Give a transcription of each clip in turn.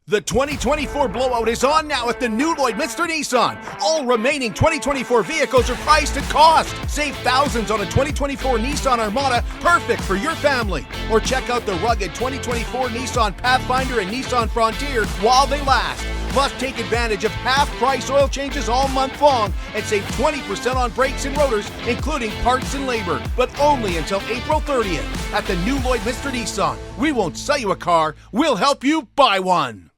The 2024 blowout is on now at the new Lloydminster Nissan. All remaining 2024 vehicles are priced at cost. Save thousands on a 2024 Nissan Armada, perfect for your family. Or check out the rugged 2024 Nissan Pathfinder and Nissan Frontier while they last. Plus, take advantage of half-price oil changes all month long and save 20% on brakes and rotors, including parts and labor. But only until April 30th. At the new Lloydminster Nissan, we won't sell you a car, we'll help you buy one.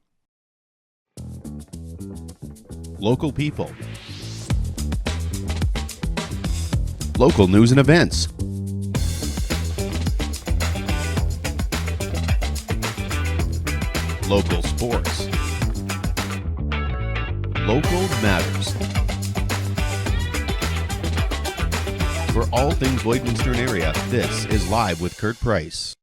Local people, local news and events, local sports, local matters. For all things Lloydminster and area, this is Live with Kurt Price.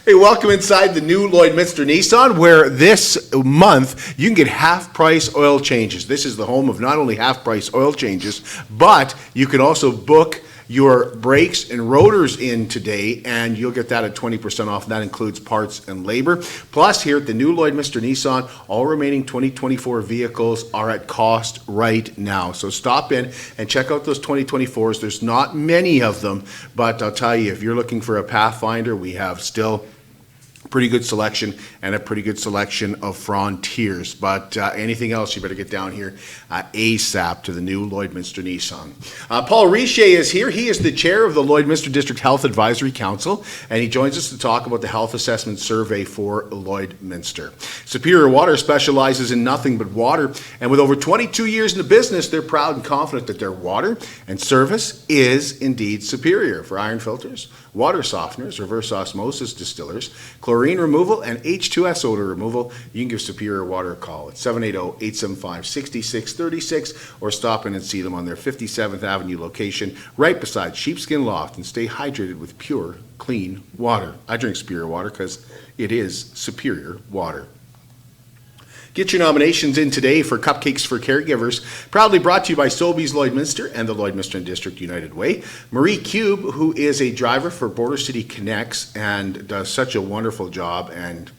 Hey, welcome inside the new Lloydminster Nissan, where this month you can get half-price oil changes. This is the home of not only half-price oil changes, but you can also book your brakes and rotors in today, and you'll get that at 20% off. That includes parts and labor. Plus, here at the new Lloydminster Nissan, all remaining 2024 vehicles are at cost right now. So stop in and check out those 2024s. There's not many of them, but I'll tell you, if you're looking for a Pathfinder, we have still pretty good selection and a pretty good selection of Frontiers. But anything else, you better get down here ASAP to the new Lloydminster Nissan. Paul Richer is here. He is the chair of the Lloydminster District Health Advisory Council, and he joins us to talk about the health assessment survey for Lloydminster. Superior Water specializes in nothing but water, and with over 22 years in the business, they're proud and confident that their water and service is indeed superior. For iron filters, water softeners, reverse osmosis distillers, chlorine removal, and H2S odor removal, you can give Superior Water a call at 780-875-6636 or stop in and see them on their 57th Avenue location right beside Sheepskin Loft, and stay hydrated with pure, clean water. I drink Superior Water because it is superior water. Get your nominations in today for Cupcakes for Caregivers, proudly brought to you by Sobeys Lloydminster and the Lloydminster District United Way. Marie Cube, who is a driver for Border City Connects and does such a wonderful job, and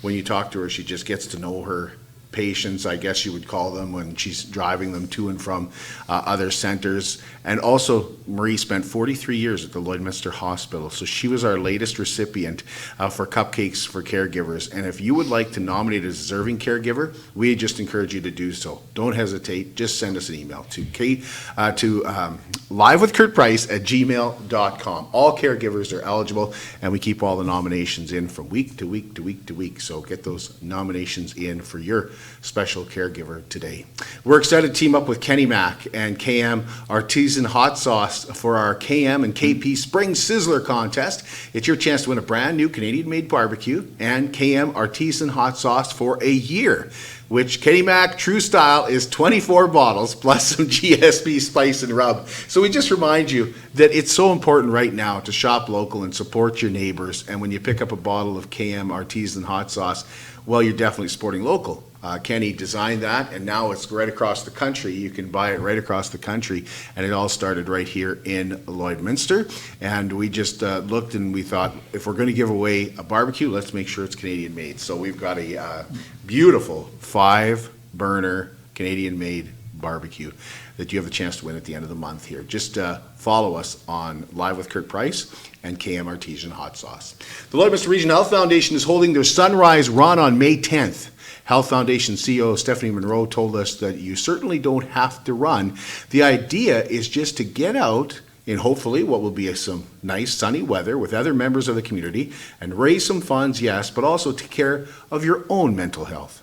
when you talk to her, she just gets to know her patients, I guess you would call them, when she's driving them to and from other centers. And also, Marie spent 43 years at the Lloydminster Hospital, so she was our latest recipient for Cupcakes for Caregivers. And if you would like to nominate a deserving caregiver, we just encourage you to do so. Don't hesitate. Just send us an email to livewithkurtprice@gmail.com. All caregivers are eligible, and we keep all the nominations in from week to week to week to week. So get those nominations in for your special caregiver today. We're excited to team up with Kenny Mac and KM Artisan Hot Sauce for our KM and KP Spring Sizzler contest. It's your chance to win a brand new Canadian-made barbecue and KM Artisan Hot Sauce for a year, which Kenny Mac True Style is 24 bottles plus some GSP spice and rub. So we just remind you that it's so important right now to shop local and support your neighbors. And when you pick up a bottle of KM Artisan Hot Sauce, well, you're definitely supporting local. Kenny designed that, and now it's right across the country. You can buy it right across the country, and it all started right here in Lloydminster. And we just looked and we thought, if we're going to give away a barbecue, let's make sure it's Canadian made. So we've got a beautiful 5-burner Canadian made barbecue that you have the chance to win at the end of the month here. Just follow us on Live with Kurt Price and KM Artisan Hot Sauce. The Lloydminster Region Health Foundation is holding their Sunrise Run on May 10th. Health Foundation CEO Stephanie Monroe told us that you certainly don't have to run. The idea is just to get out in hopefully what will be some nice sunny weather with other members of the community and raise some funds, yes, but also take care of your own mental health.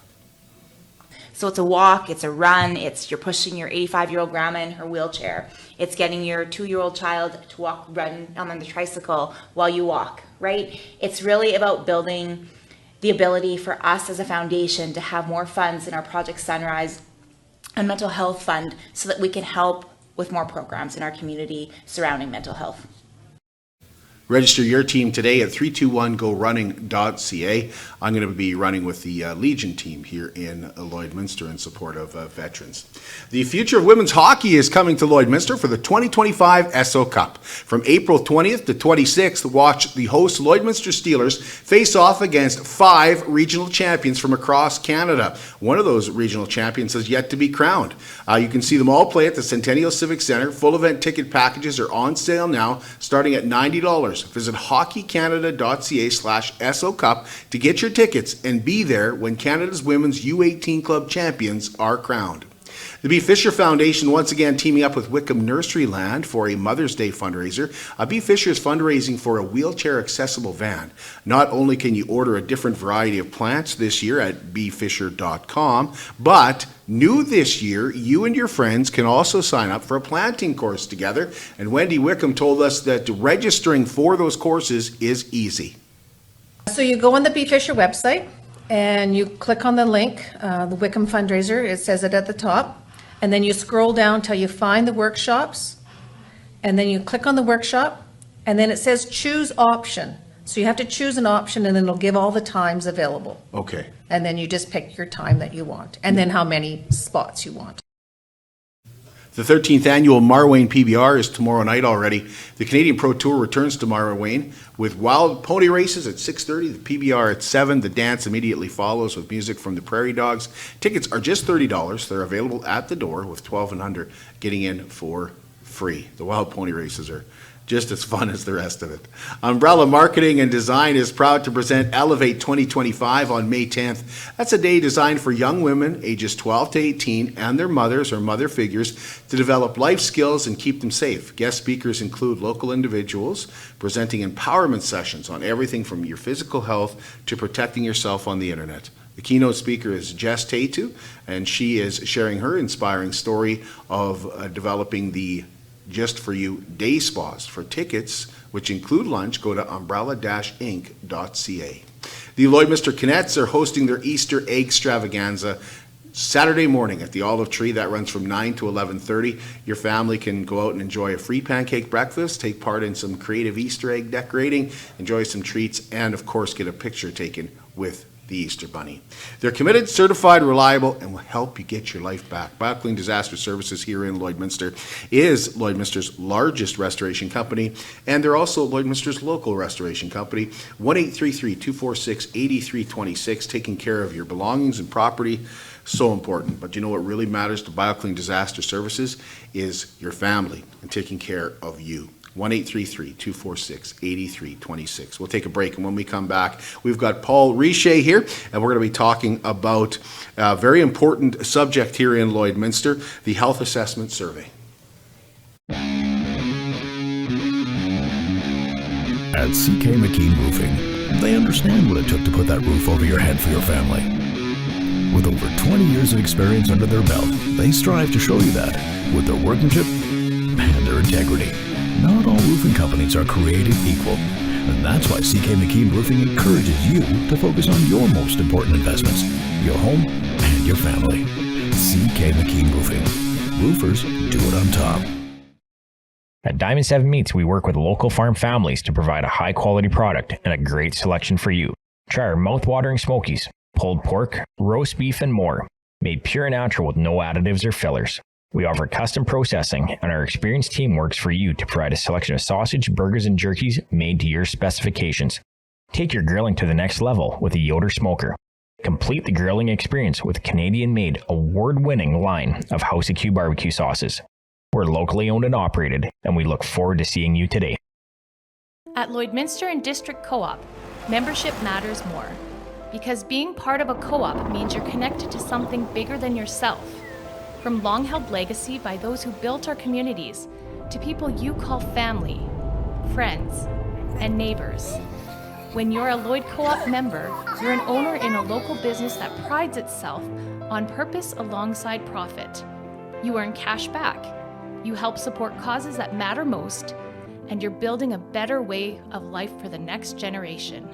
So it's a walk, it's a run, you're pushing your 85-year-old grandma in her wheelchair. It's getting your 2-year-old child to run on the tricycle while you walk, right? It's really about building the ability for us as a foundation to have more funds in our Project Sunrise and Mental Health Fund so that we can help with more programs in our community surrounding mental health. Register your team today at 321gorunning.ca. I'm going to be running with the Legion team here in Lloydminster in support of veterans. The future of women's hockey is coming to Lloydminster for the 2025 SO Cup. From April 20th to 26th, watch the host Lloydminster Steelers face off against 5 regional champions from across Canada. One of those regional champions has yet to be crowned. You can see them all play at the Centennial Civic Centre. Full event ticket packages are on sale now, starting at $90. Visit hockeycanada.ca/SO Cup to get your tickets and be there when Canada's Women's U18 Club champions are crowned. The B. Fisher Foundation once again teaming up with Wickham Nurseryland for a Mother's Day fundraiser. B. Fisher is fundraising for a wheelchair-accessible van. Not only can you order a different variety of plants this year at bfisher.com, but new this year, you and your friends can also sign up for a planting course together. And Wendy Wickham told us that registering for those courses is easy. So you go on the B. Fisher website and you click on the link, the Wickham fundraiser, it says it at the top, and then you scroll down till you find the workshops, and then you click on the workshop, and then it says choose option. So you have to choose an option, and then it'll give all the times available. Okay. And then you just pick your time that you want, and then how many spots you want. The 13th annual Marwayne PBR is tomorrow night already. The Canadian Pro Tour returns to Marwayne with wild pony races at 6:30, the PBR at 7. The dance immediately follows with music from the Prairie Dogs. Tickets are just $30. They're available at the door with 12 and under getting in for free. The wild pony races are just as fun as the rest of it. Umbrella Marketing and Design is proud to present Elevate 2025 on May 10th. That's a day designed for young women ages 12 to 18 and their mothers or mother figures to develop life skills and keep them safe. Guest speakers include local individuals presenting empowerment sessions on everything from your physical health to protecting yourself on the internet. The keynote speaker is Jess Tatu, and she is sharing her inspiring story of developing the Just For You day spas. For tickets, which include lunch, go to umbrella-inc.ca. The Lloydminster Cadets are hosting their Easter egg extravaganza Saturday morning at the Olive Tree. That runs from 9 to 11:30. Your family can go out and enjoy a free pancake breakfast, take part in some creative Easter egg decorating, enjoy some treats, and of course get a picture taken with the Easter Bunny. They're committed, certified, reliable, and will help you get your life back. BioClean Disaster Services here in Lloydminster is Lloydminster's largest restoration company, and they're also Lloydminster's local restoration company. 1-833-246-8326, taking care of your belongings and property. So important. But you know what really matters to BioClean Disaster Services is your family and taking care of you. 1-833-246-8326. We'll take a break, and when we come back, we've got Paul Richer here, and we're going to be talking about a very important subject here in Lloydminster, the Health Assessment Survey. At CK McKean Roofing, they understand what it took to put that roof over your head for your family. With over 20 years of experience under their belt, they strive to show you that with their workmanship and their integrity. Not all roofing companies are created equal, and that's why CK McKean Roofing encourages you to focus on your most important investments, your home and your family. CK McKean Roofing. Roofers do it on top. At Diamond 7 Meats, we work with local farm families to provide a high-quality product and a great selection for you. Try our mouth-watering smokies, pulled pork, roast beef, and more, made pure and natural with no additives or fillers. We offer custom processing, and our experienced team works for you to provide a selection of sausage, burgers, and jerkies made to your specifications. Take your grilling to the next level with a Yoder smoker. Complete the grilling experience with a Canadian-made, award-winning line of House of Q barbecue sauces. We're locally owned and operated, and we look forward to seeing you today. At Lloydminster and District Co-op, membership matters more. Because being part of a co-op means you're connected to something bigger than yourself. From long-held legacy by those who built our communities, to people you call family, friends, and neighbors. When you're a Lloyd Co-op member, you're an owner in a local business that prides itself on purpose alongside profit. You earn cash back, you help support causes that matter most, and you're building a better way of life for the next generation.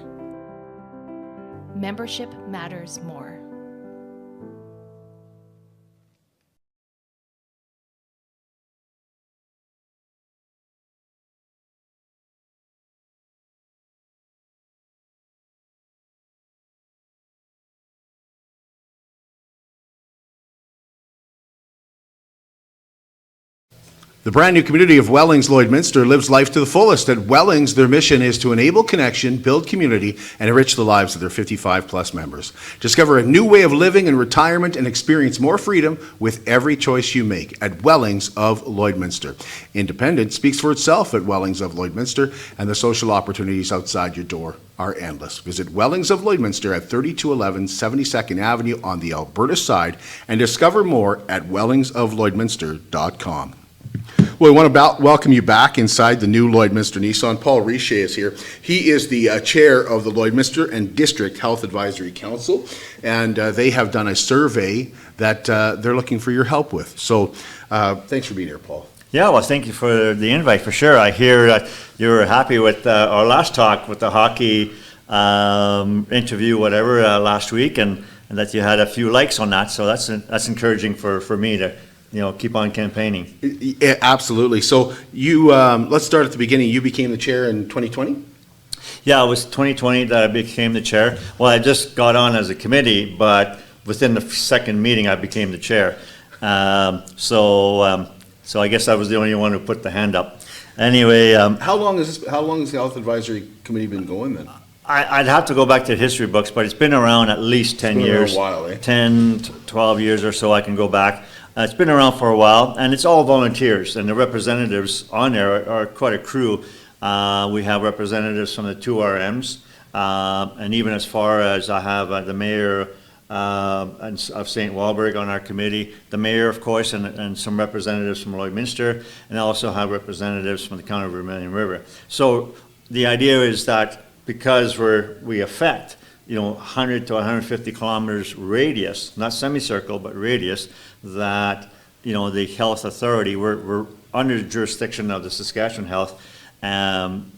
Membership matters more. The brand new community of Wellings Lloydminster lives life to the fullest. At Wellings, their mission is to enable connection, build community, and enrich the lives of their 55-plus members. Discover a new way of living in retirement and experience more freedom with every choice you make at Wellings of Lloydminster. Independence speaks for itself at Wellings of Lloydminster, and the social opportunities outside your door are endless. Visit Wellings of Lloydminster at 3211 72nd Avenue on the Alberta side and discover more at wellingsoflloydminster.com. Well, we want to welcome you back inside the new Lloydminster Nissan. Paul Richer is here. He is the chair of the Lloydminster and District Health Advisory Council, and they have done a survey that they're looking for your help with. So thanks for being here, Paul. Yeah, well, thank you for the invite, for sure. I hear that you were happy with our last talk with the hockey interview, whatever, last week, and that you had a few likes on that. So that's encouraging for me to keep on campaigning. Yeah, absolutely. So you, let's start at the beginning. You became the chair in 2020? Yeah, it was 2020 that I became the chair. Well, I just got on as a committee, but within the second meeting, I became the chair. So I guess I was the only one who put the hand up. Anyway, How long has the Health Advisory Committee been going then? I'd have to go back to the history books, but it's been around at least 10 been around years. a while, eh? 10, 12 years or so I can go back. It's been around for a while, and it's all volunteers, and the representatives on there are quite a crew. We have representatives from the two RMs, and even as far as I have the mayor of St. Walburg on our committee, the mayor, of course, and some representatives from Lloydminster, and I also have representatives from the County of Vermilion River. So the idea is that because we affect 100 to 150 kilometers radius, not semicircle, but radius, that, the health authority, we're under the jurisdiction of the Saskatchewan Health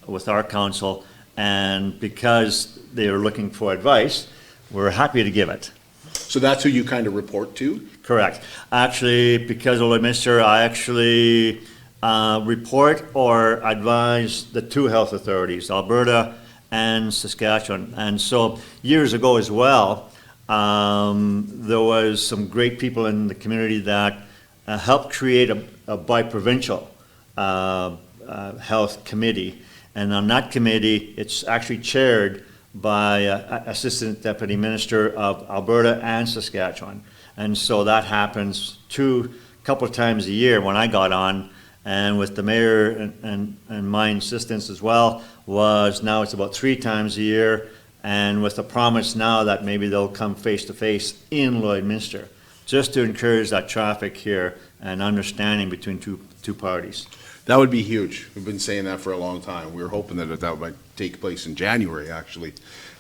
with our council, and because they are looking for advice, we're happy to give it. So that's who you kind of report to? Correct. Actually, because of Lloydminster, I actually report or advise the two health authorities, Alberta and Saskatchewan. And so years ago as well, there was some great people in the community that helped create a bi-provincial health committee. And on that committee, it's actually chaired by Assistant Deputy Minister of Alberta and Saskatchewan. And so that happens a couple of times a year when I got on, and with the mayor and my insistence as well, now it's about 3 times a year, and with the promise now that maybe they'll come face to face in Lloydminster, just to encourage that traffic here and understanding between two parties. That would be huge. We've been saying that for a long time. We were hoping that might take place in January, actually,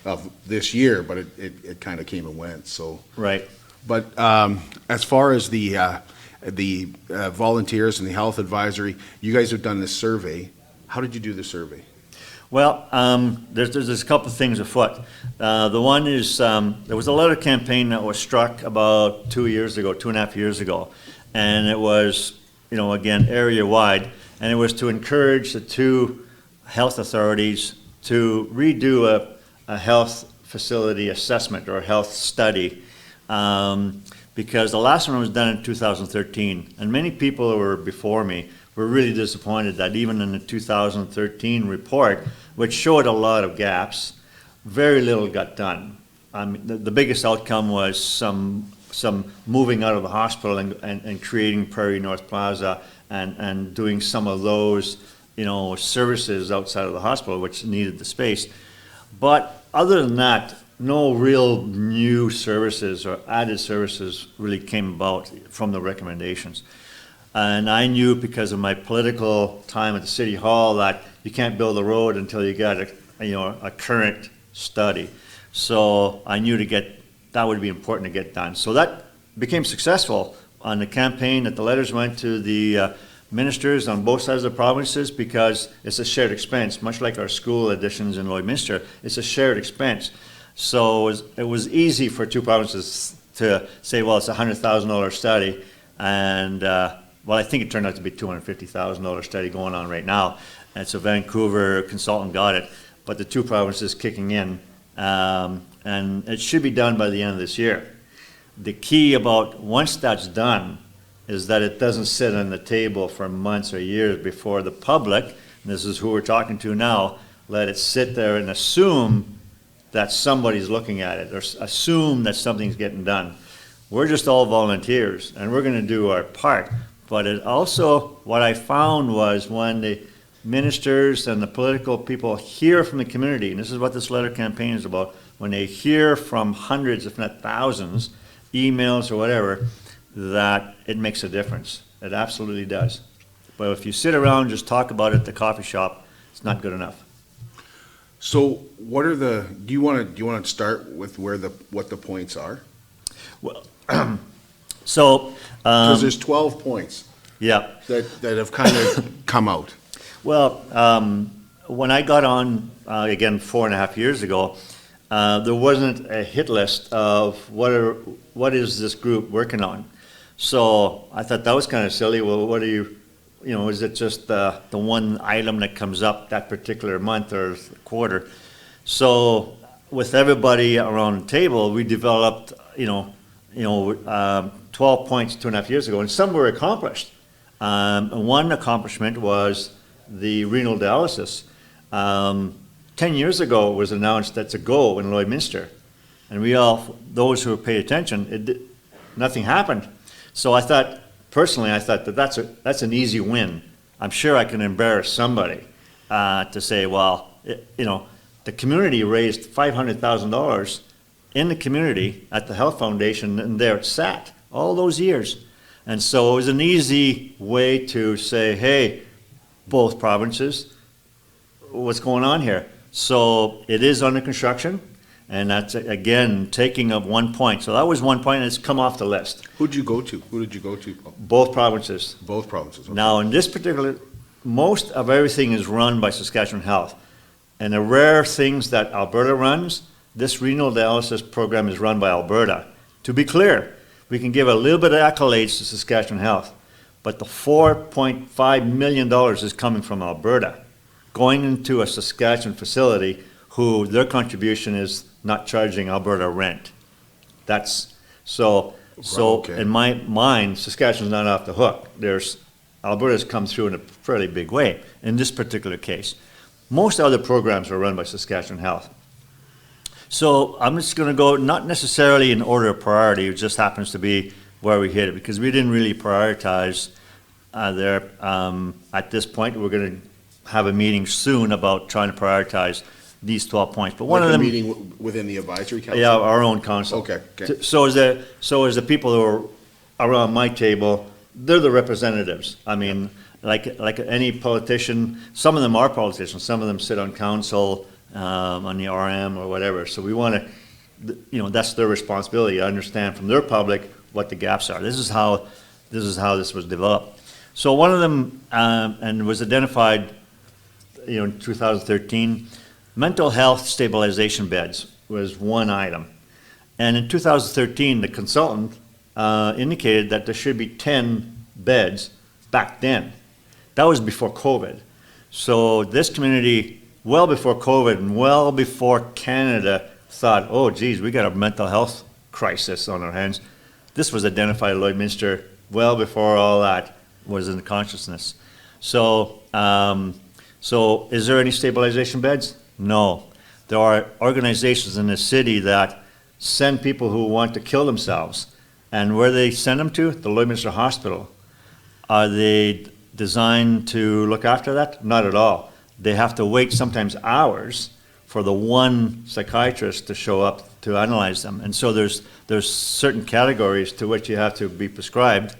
of this year, but it kind of came and went, so. Right. But as far as the volunteers and the health advisory, you guys have done this survey. How did you do the survey? Well, there's a couple of things afoot. The one is there was a letter campaign that was struck about 2.5 years ago, and it was, again, area-wide, and it was to encourage the two health authorities to redo a health facility assessment or a health study, because the last one was done in 2013, and many people who were before me were really disappointed that even in the 2013 report, which showed a lot of gaps, very little got done. The biggest outcome was some moving out of the hospital and creating Prairie North Plaza and doing some of those, services outside of the hospital, which needed the space. But other than that, no real new services or added services really came about from the recommendations. And I knew, because of my political time at the City Hall, that you can't build a road until you get a current study. So I knew that would be important to get done. So that became successful on the campaign, that the letters went to the ministers on both sides of the provinces, because it's a shared expense, much like our school additions in Lloydminster. It's a shared expense. So it was easy for two provinces to say, well, it's a $100,000 study, and well, I think it turned out to be $250,000 study going on right now. And so Vancouver consultant got it, but the two provinces kicking in, and it should be done by the end of this year. The key about once that's done is that it doesn't sit on the table for months or years before the public, and this is who we're talking to now, let it sit there and assume that somebody's looking at it, or assume that something's getting done. We're just all volunteers, and we're gonna do our part. But it also, what I found was when the ministers and the political people hear from the community, and this is what this letter campaign is about, when they hear from hundreds, if not thousands, emails or whatever, that it makes a difference. It absolutely does. But if you sit around and just talk about it at the coffee shop, it's not good enough. So what are do you want to start with what the points are? Well, so, Because there's 12 points yeah. that have kind of come out. Well, when I got on, again, 4.5 years ago, there wasn't a hit list of what is this group working on. So I thought that was kind of silly. Well, what are you know, is it just the one item that comes up that particular month or quarter? So with everybody around the table, we developed, 12 points 2.5 years ago, and some were accomplished. One accomplishment was the renal dialysis. 10 years ago, it was announced that's a go in Lloydminster. And those who paid attention, nothing happened. So personally, I thought that that's an easy win. I'm sure I can embarrass somebody to say, well, the community raised $500,000 in the community at the Health Foundation, and there it sat all those years. And so it was an easy way to say, hey, both provinces, what's going on here? So it is under construction, and that's, again, taking of 1 point. So that was 1 point, and it's come off the list. Who'd you go to? Who did you go to? Both provinces. Both provinces. Okay. Now, in this particular, most of everything is run by Saskatchewan Health. And the rare things that Alberta runs, this renal dialysis program is run by Alberta. To be clear, we can give a little bit of accolades to Saskatchewan Health, but the $4.5 million is coming from Alberta, going into a Saskatchewan facility who their contribution is not charging Alberta rent. That's, so Okay. in my mind, Saskatchewan's not off the hook. Alberta's come through in a fairly big way in this particular case. Most other programs are run by Saskatchewan Health. So I'm just going to go not necessarily in order of priority, it just happens to be where we hit it, because we didn't really prioritize there at this point. We're going to have a meeting soon about trying to prioritize these 12 points. But one Like of a them, meeting within the advisory council? yeah, our own council. Okay. So is the people who are around my table, they're the representatives. I mean, like any politician, some of them are politicians, some of them sit on council, on the RM or whatever. So we want to, that's their responsibility to understand from their public what the gaps are. This is how this was developed. So one of them, and was identified, in 2013, mental health stabilization beds was one item. And in 2013, the consultant indicated that there should be 10 beds back then. That was before COVID. So this community, well before COVID and well before Canada thought, oh geez, we got a mental health crisis on our hands, this was identified at Lloydminster well before all that was in the consciousness. So, so is there any stabilization beds? No. There are organizations in the city that send people who want to kill themselves. And where they send them to? The Lloydminster Hospital. Are they designed to look after that? Not at all. They have to wait sometimes hours for the one psychiatrist to show up to analyze them. And so there's certain categories to which you have to be prescribed.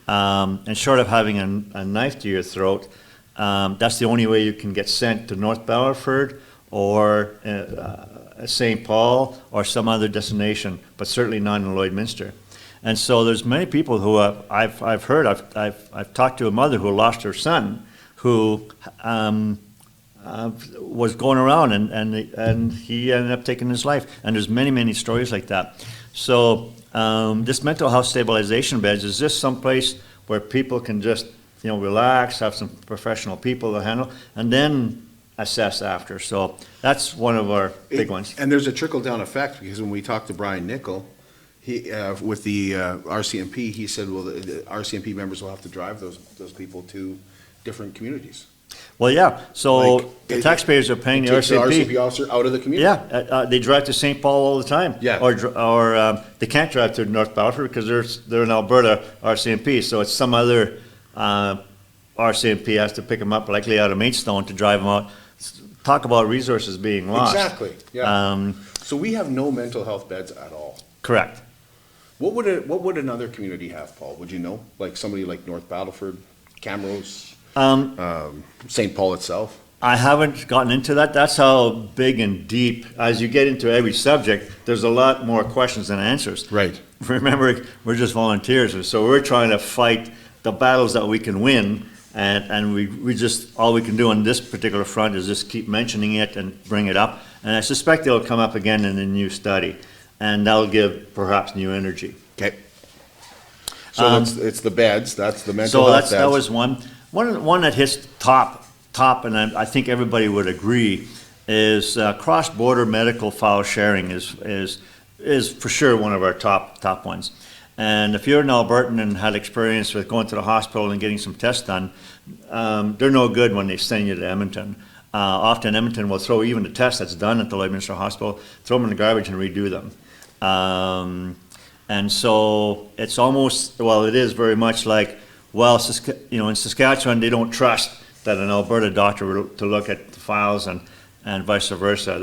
And short of having a knife to your throat, that's the only way you can get sent to North Battleford or St. Paul or some other destination, but certainly not in Lloydminster. And so there's many people who I've heard. I've talked to a mother who lost her son, who was going around and he ended up taking his life. And there's many stories like that. So this mental health stabilization beds is just someplace where people can just relax, have some professional people to handle, and then assess after. So that's one of our big ones. And there's a trickle-down effect, because when we talked to Brian Nickel, He, with the RCMP, he said, well, the RCMP members will have to drive those people to different communities. Well, yeah, so Like, the taxpayers are paying It the takes the RCMP. RCMP officer out of the community. Yeah, they drive to St. Paul all the time. Yeah. Or they can't drive to North Battleford because they're in Alberta RCMP, so it's some other RCMP has to pick them up, likely out of Maidstone, to drive them out. Talk about resources being lost. Exactly, yeah. Um, So we have no mental health beds at all. Correct. What would another community have, Paul? Would you know? Like somebody like North Battleford, Camrose, St. Paul itself? I haven't gotten into that. That's how big and deep, as you get into every subject, there's a lot more questions than answers. Right. Remember, we're just volunteers, and so we're trying to fight the battles that we can win, and we just, all we can do on this particular front is just keep mentioning it and bring it up. And I suspect it'll come up again in a new study, and that'll give perhaps new energy. Okay. So it's the beds, that's the mental So health that beds. was one that hits top, and I think everybody would agree, is cross-border medical file sharing is for sure one of our top ones. And if you're an Albertan and had experience with going to the hospital and getting some tests done, they're no good when they send you to Edmonton. Often Edmonton will throw even the test that's done at the Lloydminster Hospital, throw them in the garbage and redo them. And so it's almost, well, it is very much like, well, in Saskatchewan, they don't trust that an Alberta doctor will to look at the files and vice versa,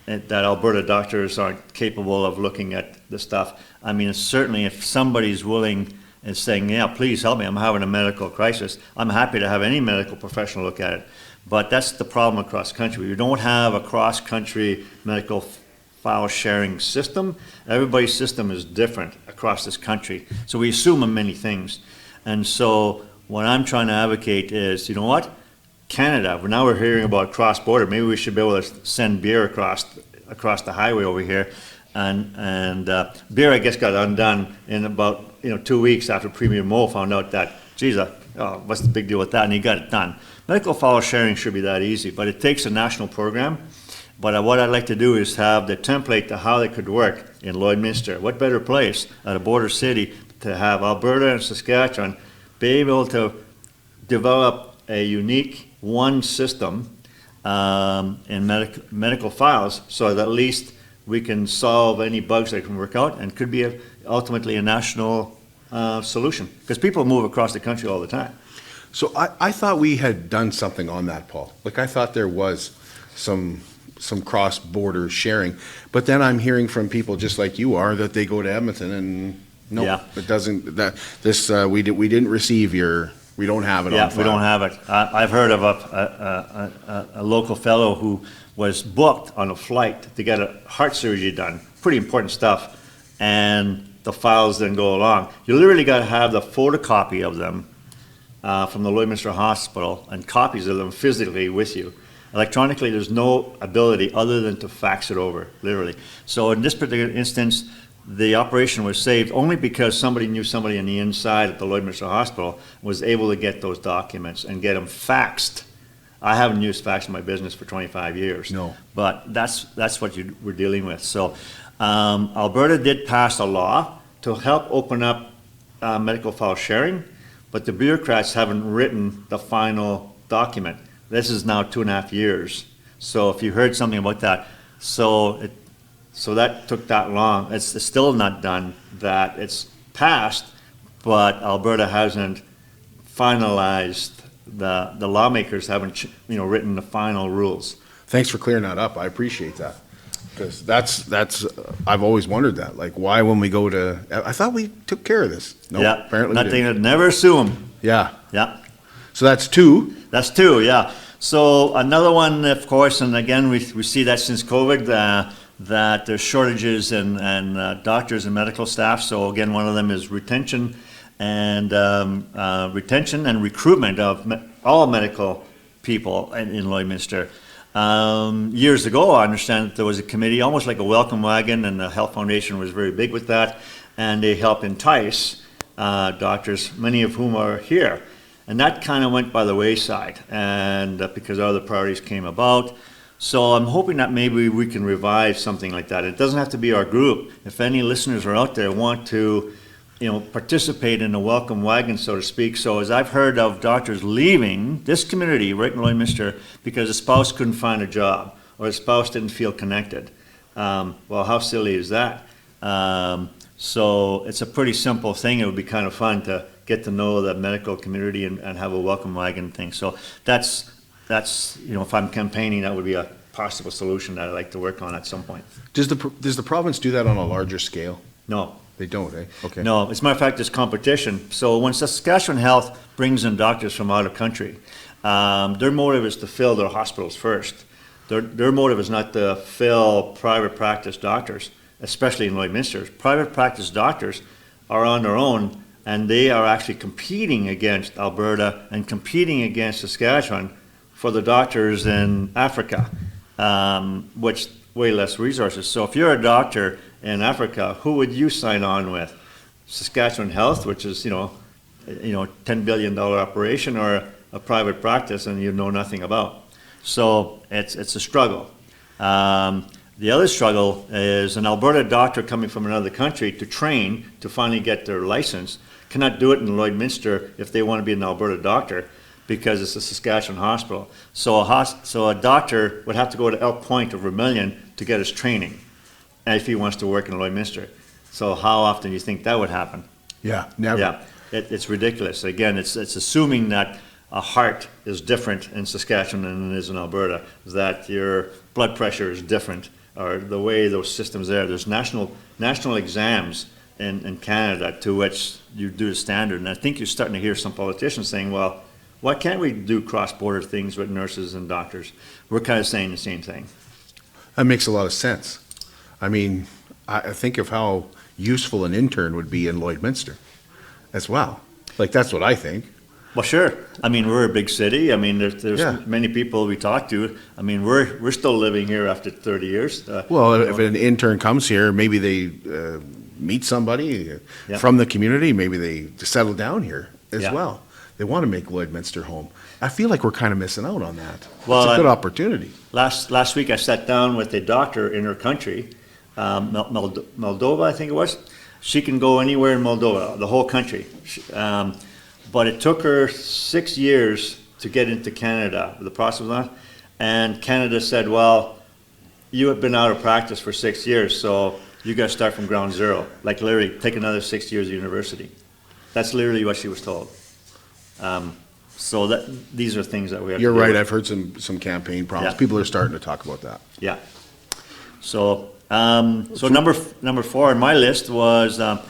that Alberta doctors aren't capable of looking at the stuff. I mean, certainly if somebody's willing and saying, yeah, please help me, I'm having a medical crisis, I'm happy to have any medical professional look at it. But that's the problem across country. We don't have a cross-country medical file sharing system. Everybody's system is different across this country. So we assume on many things. And so what I'm trying to advocate is, you know what? Canada, now we're hearing about cross-border. Maybe we should be able to send beer across the highway over here. And beer, I guess, got undone in about 2 weeks after Premier Moe found out that, geez, what's the big deal with that? And he got it done. Medical file sharing should be that easy, but it takes a national program. But what I'd like to do is have the template to how it could work in Lloydminster. What better place at a border city to have Alberta and Saskatchewan be able to develop a unique one system in medical files, so that at least we can solve any bugs that can work out, and could be ultimately a national solution, because people move across the country all the time. So I thought we had done something on that, Paul. Like, I thought there was some cross-border sharing, but then I'm hearing from people just like you are that they go to Edmonton and no, Yeah. it doesn't, we didn't receive we don't have it on Yeah, file. we don't have it. I've heard of a local fellow who was booked on a flight to get a heart surgery done, pretty important stuff, and the files then go along. You literally got to have the photocopy of them from the Lloydminster Hospital and copies of them physically with you. Electronically, there's no ability other than to fax it over, literally. So in this particular instance, the operation was saved only because somebody knew somebody on the inside at the Lloydminster Hospital was able to get those documents and get them faxed. I haven't used fax in my business for 25 years. No. But that's what we're dealing with. So Alberta did pass a law to help open up medical file sharing, but the bureaucrats haven't written the final document. This is now 2.5 years. So if you heard something about that, so that took that long. It's still not done. That it's passed, but Alberta hasn't finalized. The lawmakers haven't written the final rules. Thanks for clearing that up. I appreciate that. Because that's I've always wondered that. Like, why when we go to, I thought we took care of this. No, Yeah, apparently we nothing. didn't. Never assume. Yeah. Yeah. So that's two. That's two, yeah. So another one, of course, and again, we see that since COVID, that there's shortages in doctors and medical staff. So again, one of them is retention and recruitment of all medical people in Lloydminster. Years ago, I understand that there was a committee, almost like a welcome wagon, and the Health Foundation was very big with that, and they helped entice doctors, many of whom are here. And that kind of went by the wayside, and because other priorities came about. So I'm hoping that maybe we can revive something like that. It doesn't have to be our group. If any listeners are out there want to, participate in the welcome wagon, so to speak. So as I've heard of doctors leaving this community right in Lloydminster because the spouse couldn't find a job or the spouse didn't feel connected. Well, how silly is that? So it's a pretty simple thing. It would be kind of fun to get to know the medical community and have a welcome wagon thing. So that's if I'm campaigning, that would be a possible solution that I'd like to work on at some point. Does the province do that on a larger scale? No. They don't, eh? Okay. No, as a matter of fact, there's competition. So when Saskatchewan Health brings in doctors from out of country, their motive is to fill their hospitals first. Their motive is not to fill private practice doctors, especially in Lloydminster. Private practice doctors are on their own, and they are actually competing against Alberta and competing against Saskatchewan for the doctors in Africa, which way less resources. So if you're a doctor in Africa, who would you sign on with? Saskatchewan Health, which is $10 billion operation, or a private practice and you know nothing about. So it's a struggle. The other struggle is an Alberta doctor coming from another country to train to finally get their license cannot do it in Lloydminster if they want to be an Alberta doctor, because it's a Saskatchewan hospital. So a doctor would have to go to Elk Point or Vermilion to get his training if he wants to work in Lloydminster. So how often do you think that would happen? Yeah, never. Yeah, it's ridiculous. Again, it's assuming that a heart is different in Saskatchewan than it is in Alberta, that your blood pressure is different, or the way those systems there. There's national exams in Canada to which you do the standard. And I think you're starting to hear some politicians saying, well, why can't we do cross-border things with nurses and doctors? We're kind of saying the same thing. That makes a lot of sense. I mean, I think of how useful an intern would be in Lloydminster as well. Like, that's what I think. Well, sure. I mean, we're a big city. I mean, there's Yeah. many people we talk to. I mean, we're still living here after 30 years. Well, if an intern comes here, maybe they meet somebody Yeah. from the community, maybe they settle down here as Yeah. well. They want to make Lloydminster home. I feel like we're kind of missing out on that. Well, It's a good opportunity. Last week I sat down with a doctor in her country, Moldova, I think it was. She can go anywhere in Moldova, the whole country. But it took her 6 years to get into Canada, the process of that. And Canada said, well, you have been out of practice for 6 years, so you got to start from ground zero. Like literally, take another 6 years of university. That's literally what she was told. So these are things that we have You're to deal right. with. I've heard some campaign problems. Yeah. People are starting to talk about that. Yeah. So, number 4 on my list was a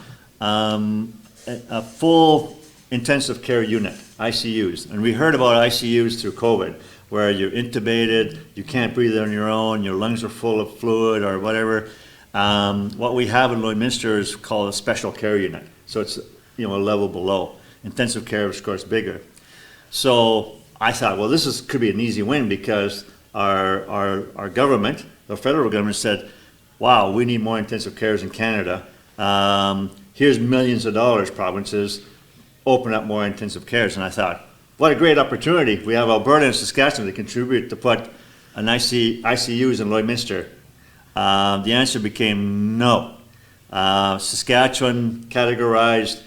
full intensive care unit, ICUs. And we heard about ICUs through COVID, where you're intubated, you can't breathe on your own, your lungs are full of fluid or whatever. What we have in Lloydminster is called a special care unit. So it's a level below. Intensive care is, of course, bigger. So I thought, well, could be an easy win, because our government, the federal government, said, wow, we need more intensive cares in Canada. Here's millions of dollars, provinces, open up more intensive cares. And I thought, what a great opportunity. We have Alberta and Saskatchewan to contribute to put an ICUs in Lloydminster. The answer became no. Saskatchewan categorized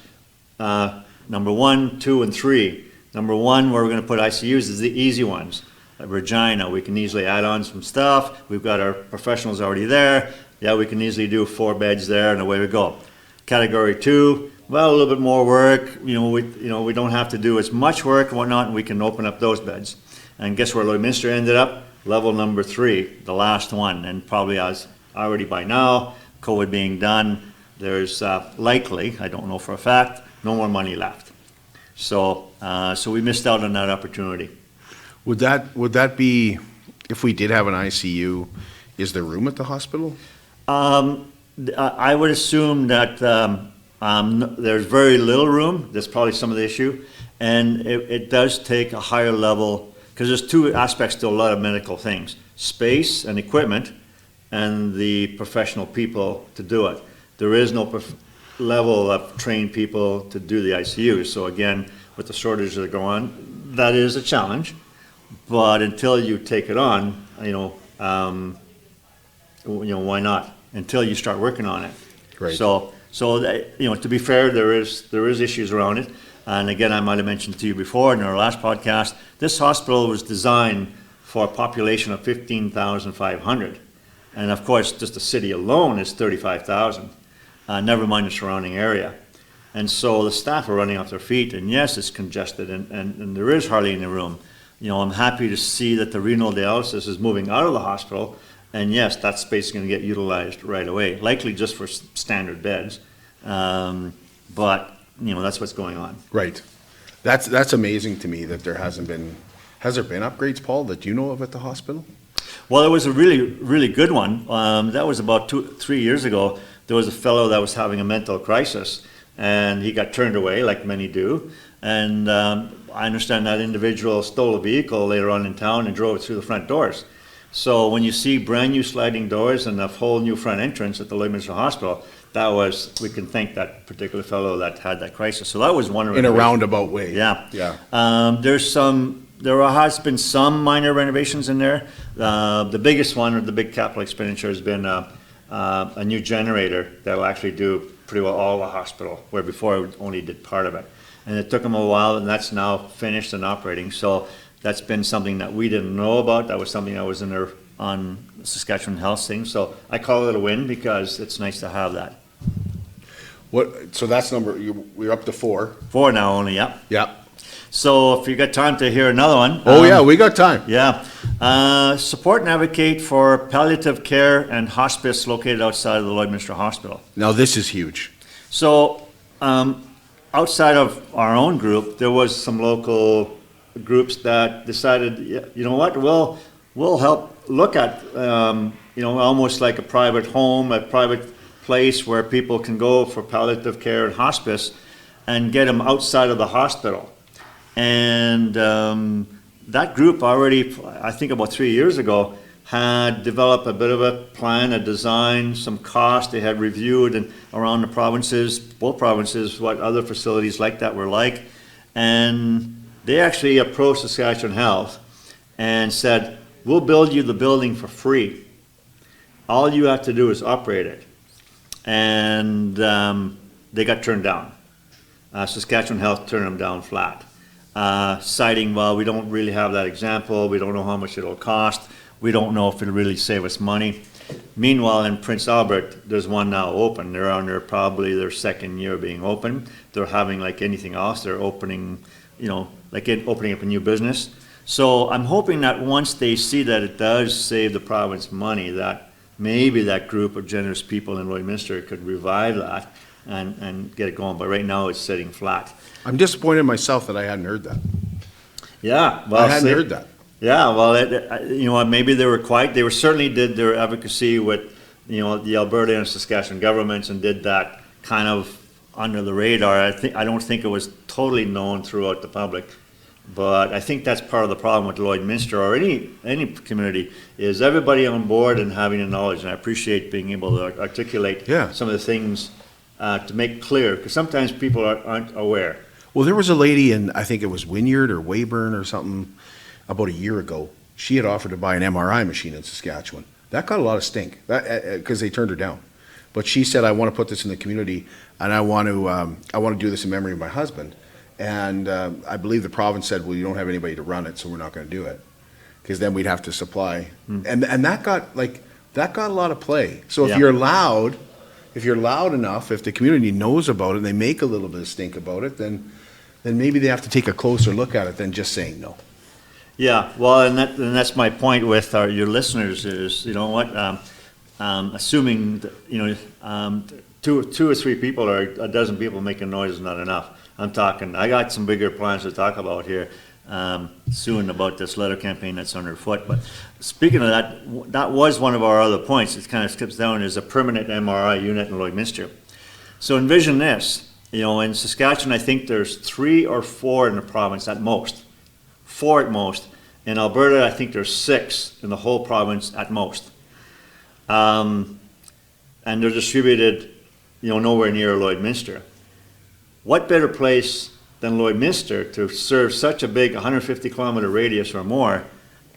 number 1, 2, and 3. Number 1, where we're going to put ICUs, is the easy ones. Regina, we can easily add on some stuff. We've got our professionals already there. Yeah, we can easily do 4 beds there, and away we go. Category 2, well, a little bit more work. We don't have to do as much work and whatnot, and we can open up those beds. And guess where Lloydminster ended up? Level number 3, the last one. And probably as already by now, COVID being done, there's likely, I don't know for a fact, no more money left. So we missed out on that opportunity. Would that be, if we did have an ICU, is there room at the hospital? I would assume that there's very little room. That's probably some of the issue. And it does take a higher level, because there's 2 aspects to a lot of medical things: space and equipment, and the professional people to do it. There is no level of trained people to do the ICU. So again, with the shortages that go on, that is a challenge. But until you take it on, why not? Until you start working on it. Right. So to be fair, there is issues around it. And again, I might have mentioned to you before in our last podcast, this hospital was designed for a population of 15,500. And of course, just the city alone is 35,000, never mind the surrounding area. And so the staff are running off their feet, and yes, it's congested, and there is hardly any room. I'm happy to see that the renal dialysis is moving out of the hospital, and yes, that space is going to get utilized right away, likely just for standard beds. But that's what's going on. Right. That's amazing to me that there has there been upgrades, Paul, that you know of at the hospital? Well, it was a really, really good one. That was about 3 years ago. There was a fellow that was having a mental crisis, and he got turned away, like many do. And I understand that individual stole a vehicle later on in town and drove it through the front doors. So when you see brand new sliding doors and a whole new front entrance at the Lloydminster Hospital, we can thank that particular fellow that had that crisis. So that was one In a roundabout way. Yeah. Yeah. There has been some minor renovations in there. The biggest one, or the big capital expenditure, has been a new generator that'll actually do pretty well all the hospital, where before it only did part of it. And it took them a while, and that's now finished and operating. So that's been something that we didn't know about. That was something that was in there on Saskatchewan Health thing. So I call it a win because it's nice to have that. So that's we're up to 4. 4 now only, yeah. Yeah. So if you got time to hear another one. Oh, yeah, we got time. Yeah. Support and advocate for palliative care and hospice located outside of the Lloydminster Hospital. Now, this is huge. So outside of our own group, there was some local groups that decided, you know what, we'll help look at, almost like a private home, a private place where people can go for palliative care and hospice and get them outside of the hospital. And that group already, I think about 3 years ago, had developed a bit of a plan, a design, some cost. They had reviewed and around the provinces, both provinces, what other facilities like that were like. And they actually approached Saskatchewan Health and said, we'll build you the building for free. All you have to do is operate it. And they got turned down. Saskatchewan Health turned them down flat. Citing, well, we don't really have that example, we don't know how much it'll cost, we don't know if it'll really save us money. Meanwhile, in Prince Albert, there's one now open. They're on probably their second year being open. They're having, like anything else, they're opening, opening up a new business. So I'm hoping that once they see that it does save the province money, that maybe that group of generous people in Lloydminster could revive that and get it going. But right now, it's sitting flat. I'm disappointed myself that I hadn't heard that. Yeah, well, I hadn't heard that. Yeah, well, maybe they were quiet. They certainly did their advocacy with, the Alberta and Saskatchewan governments, and did that kind of under the radar. I don't think it was totally known throughout the public, but I think that's part of the problem with Lloydminster or any community, is everybody on board and having the knowledge. And I appreciate being able to articulate some of the things to make clear, because sometimes people aren't aware. Well, there was a lady in, I think it was Wynyard or Weyburn or something, about a year ago. She had offered to buy an MRI machine in Saskatchewan. That got a lot of stink, because they turned her down. But she said, I want to put this in the community, and I want to do this in memory of my husband. And I believe the province said, well, you don't have anybody to run it, so we're not going to do it, because then we'd have to supply. And that got a lot of play. So if you're loud enough, if the community knows about it and they make a little bit of stink about it, then maybe they have to take a closer look at it than just saying no. Yeah, well, and that's my point with your listeners is, assuming that, 2 or 3 people or a dozen people making noise is not enough. I got some bigger plans to talk about here soon about this letter campaign that's underfoot. But speaking of that was one of our other points. It kind of skips down, is a permanent MRI unit in Lloydminster. So envision this, in Saskatchewan, I think there's 3 or 4 in the province at most. 4 at most. In Alberta, I think there's 6 in the whole province at most. And they're distributed, nowhere near Lloydminster. What better place than Lloydminster to serve such a big 150-kilometer radius or more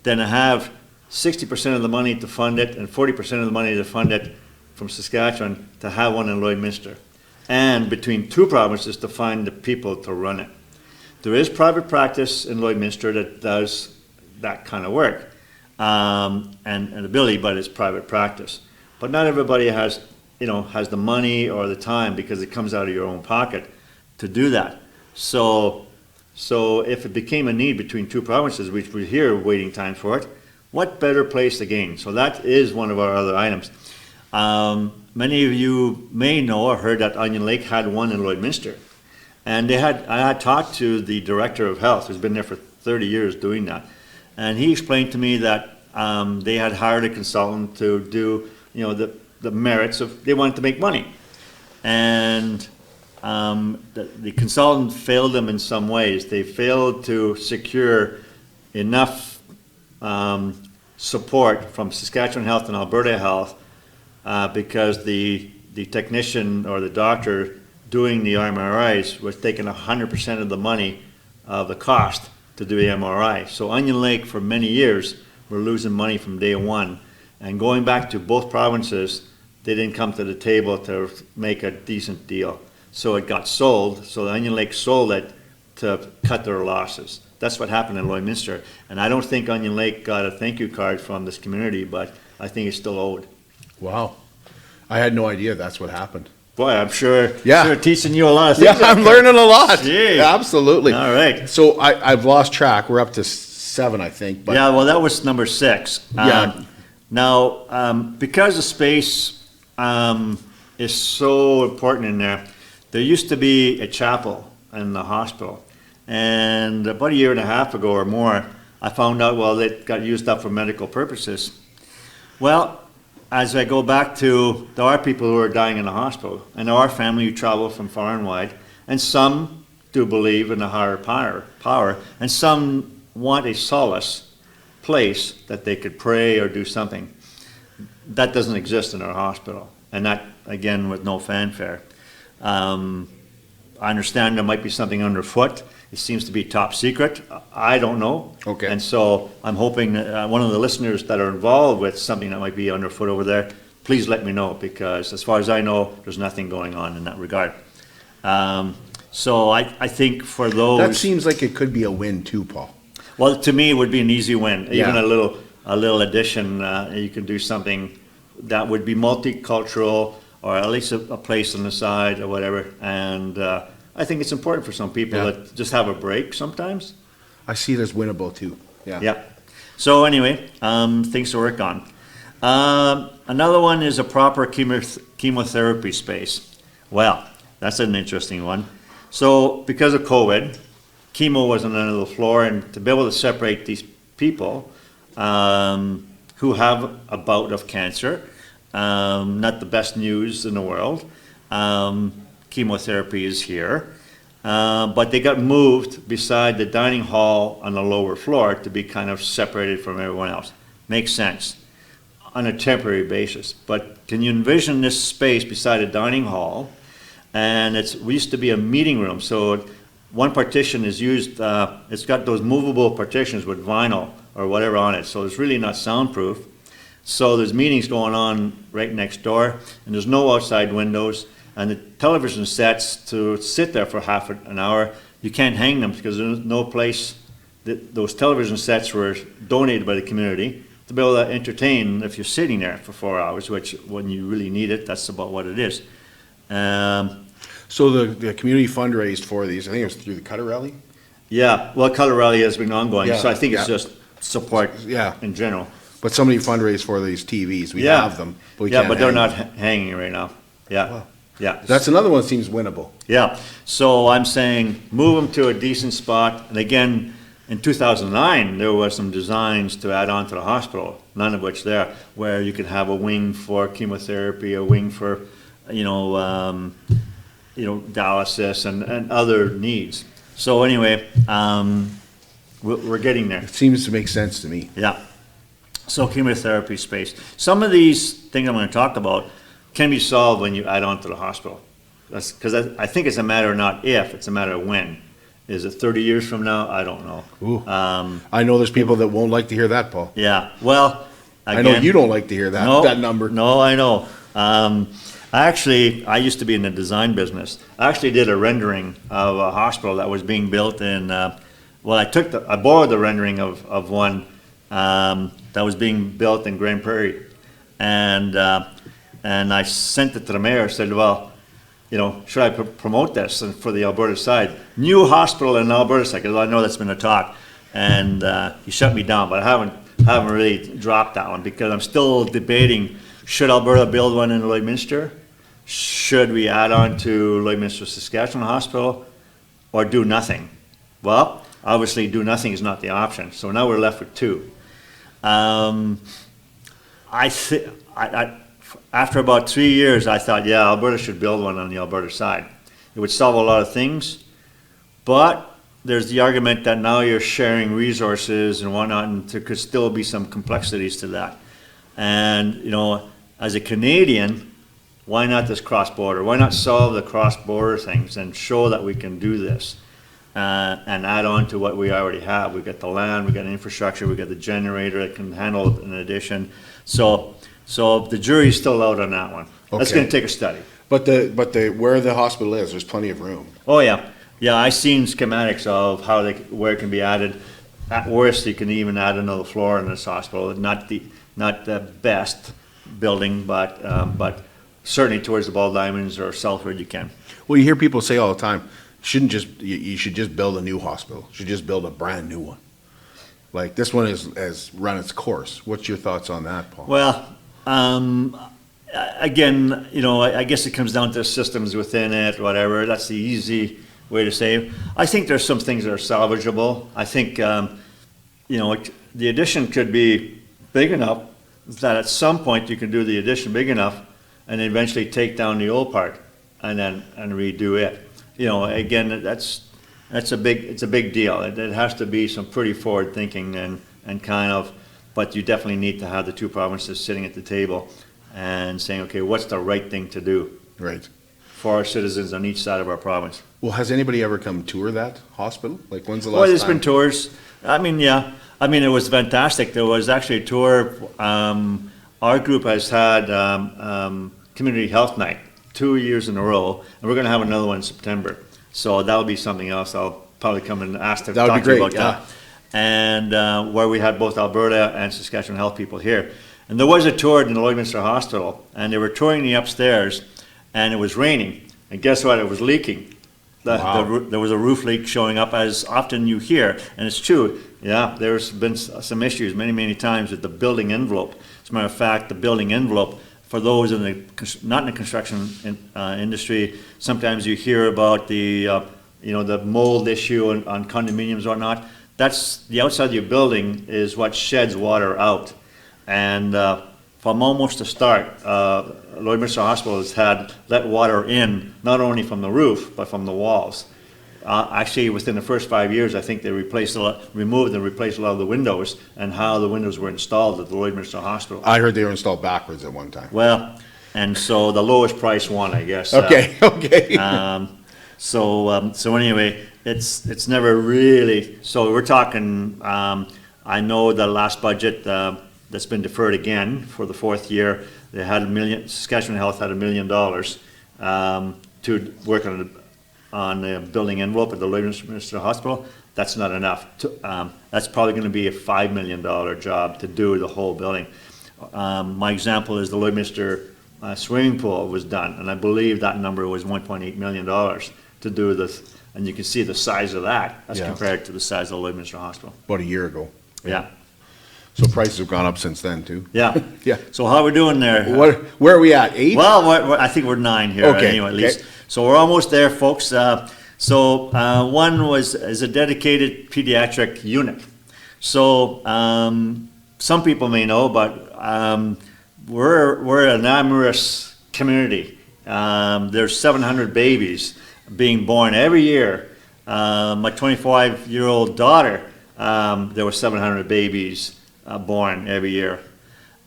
than to have 60% of the money to fund it and 40% of the money to fund it from Saskatchewan to have one in Lloydminster. And between two provinces to find the people to run it. There is private practice in Lloydminster that does that kind of work and ability, but it's private practice. But not everybody has the money or the time, because it comes out of your own pocket to do that. So if it became a need between two provinces, which we hear waiting time for it, what better place to gain? So that is one of our other items. Many of you may know or heard that Onion Lake had one in Lloydminster. And I had talked to the director of health, who's been there for 30 years doing that. And he explained to me that they had hired a consultant to do, the merits of, they wanted to make money. And the consultant failed them in some ways. They failed to secure enough support from Saskatchewan Health and Alberta Health because the technician or the doctor doing the MRIs was taking 100% of the money of the cost to do the MRI. So Onion Lake for many years were losing money from day one. And going back to both provinces, they didn't come to the table to make a decent deal. So it got sold, so Onion Lake sold it to cut their losses. That's what happened in Lloydminster. And I don't think Onion Lake got a thank you card from this community, but I think it's still owed. Wow. I had no idea that's what happened. Boy, I'm sure, Yeah. sure teaching you a lot of things. Yeah, I'm learning a lot. Jeez. Yeah, absolutely. All right. So I've lost track. We're up to 7, I think. But Yeah, well, that was number 6. Yeah. Now, because the space is so important in there used to be a chapel in the hospital. And about a year and a half ago or more, I found out, well, it got used up for medical purposes. Well, as I go back to, there are people who are dying in the hospital, and there are families who travel from far and wide, and some do believe in a higher power, and some want a solace place that they could pray or do something. That doesn't exist in our hospital, and that, again, with no fanfare. I understand there might be something underfoot. It seems to be top secret. I don't know. Okay. And so I'm hoping that one of the listeners that are involved with something that might be underfoot over there, please let me know, because as far as I know, there's nothing going on in that regard. So I think for those... that seems like it could be a win too, Paul. Well, to me, it would be an easy win. Even Yeah. a little addition, you can do something that would be multicultural, or at least a place on the side or whatever. And I think it's important for some people Yeah. that just have a break sometimes. I see it as winnable too. Yeah. Yeah. So anyway, things to work on. Another one is a proper chemotherapy space. Well, that's an interesting one. So because of COVID, chemo wasn't on the floor, and to be able to separate these people who have a bout of cancer, not the best news in the world, chemotherapy is here, but they got moved beside the dining hall on the lower floor to be kind of separated from everyone else. Makes sense on a temporary basis, but can you envision this space beside a dining hall? And we used to be a meeting room, so one partition is used, it's got those movable partitions with vinyl or whatever on it, so it's really not soundproof. So there's meetings going on right next door, and there's no outside windows, and the television sets to sit there for half an hour. You can't hang them because there's no place. Those television sets were donated by the community to be able to entertain if you're sitting there for 4 hours, which when you really need it, that's about what it is. So the community fundraised for these. I think it was through the Cutter Rally. Yeah, well, Color Rally has been ongoing, Yeah, so I think it's yeah. just support Yeah. in general. But somebody fundraised for these TVs. We Yeah. have them, but we Yeah, can't but they're hang not them. hanging right now. Yeah, Wow. yeah. That's another one that seems winnable. Yeah, so I'm saying move them to a decent spot. And again, in 2009, there was some designs to add on to the hospital, none of which there, where you could have a wing for chemotherapy, a wing for, dialysis and other needs. So anyway, we're getting there. It seems to make sense to me. Yeah. So chemotherapy space. Some of these things I'm going to talk about can be solved when you add on to the hospital. That's because I think it's a matter of not if, it's a matter of when. Is it 30 years from now? I don't know. Ooh. I know there's people that won't like to hear that, Paul. Yeah, well, I know again, you don't like to hear that, no, that number. No, I know. Actually, I used to be in the design business. I actually did a rendering of a hospital that was being built in, well, I borrowed the rendering of one that was being built in Grand Prairie. And I sent it to the mayor, said, well, you know, should I promote this and for the Alberta side? New hospital in Alberta side, because I know that's been a talk. And he shut me down, but I haven't really dropped that one because I'm still debating, should Alberta build one in Lloydminster? Should we add on to Lloydminster Saskatchewan Hospital or do nothing? Well, obviously do nothing is not the option. So now we're left with two. After about 3 years, I thought, yeah, Alberta should build one on the Alberta side. It would solve a lot of things, but there's the argument that now you're sharing resources and whatnot, and there could still be some complexities to that. And, you know, as a Canadian, why not this cross-border? Why not solve the cross-border things and show that we can do this and add on to what we already have? We've got the land, we've got infrastructure, we've got the generator that can handle it in addition. So the jury's still out on that one. That's Okay. going to take a study. But where the hospital is, there's plenty of room. Oh, yeah. Yeah, I seen schematics of where it can be added. At worst, you can even add another floor in this hospital. Not the best building, but certainly towards the Ball Diamonds or Southwood you can. Well, you hear people say all the time, you should just build a new hospital. You should just build a brand new one. Like, this one has run its course. What's your thoughts on that, Paul? Well, again, you know, I guess it comes down to systems within it, whatever. That's the easy way to say it. I think there's some things that are salvageable. I think, you know, the addition could be big enough that at some point you can do the addition big enough and eventually take down the old part and redo it. You know, again, it's a big deal. It has to be some pretty forward thinking and kind of, but you definitely need to have the two provinces sitting at the table and saying, okay, what's the right thing to do Right. for our citizens on each side of our province? Well, has anybody ever come tour that hospital? Like, when's the last Well, there's time? been tours. I mean, yeah. I mean, it was fantastic. There was actually a tour. Our group has had Community Health Night 2 years in a row, and we're going to have another one in September. So that'll be something else. I'll probably come and ask to That would talk be to you great, about that. And where we had both Alberta and Saskatchewan health people here. And there was a tour in the Lloydminster Hospital, and they were touring the upstairs, and it was raining. And guess what? It was leaking. There was a roof leak showing up, as often you hear, and it's true. Yeah, there's been some issues many times with the building envelope. As a matter of fact, the building envelope, for those not in the construction industry, sometimes you hear about the the mold issue on condominiums and whatnot. That's the outside of your building is what sheds water out, and from almost the start, Lloydminster Hospital has had let water in, not only from the roof, but from the walls. Actually, within the first 5 years, I think they removed and replaced a lot of the windows and how the windows were installed at the Lloydminster Hospital. I heard they were installed backwards at one time. Well, and so the lowest price won, I guess. Okay, okay. So anyway, it's never really, so we're talking, I know the last budget, that's been deferred again for the fourth year. They had Saskatchewan Health had $1 million to work on the building envelope at the Lloydminster Hospital. That's not enough. That's probably going to be a $5 million job to do the whole building. My example is the Lloydminster swimming pool was done, and I believe that number was $1.8 million to do this. And you can see the size of that as compared to the size of the Lloydminster Hospital. About a year ago. Yeah. So prices have gone up since then, too? Yeah. Yeah. So how are we doing there? Where are we at, 8? Well, I think we're 9 here, Okay, anyway, at least. okay. So we're almost there, folks. One is a dedicated pediatric unit. So some people may know, but we're an amorous community. There's 700 babies being born every year. My 25-year-old daughter, there were 700 babies born every year.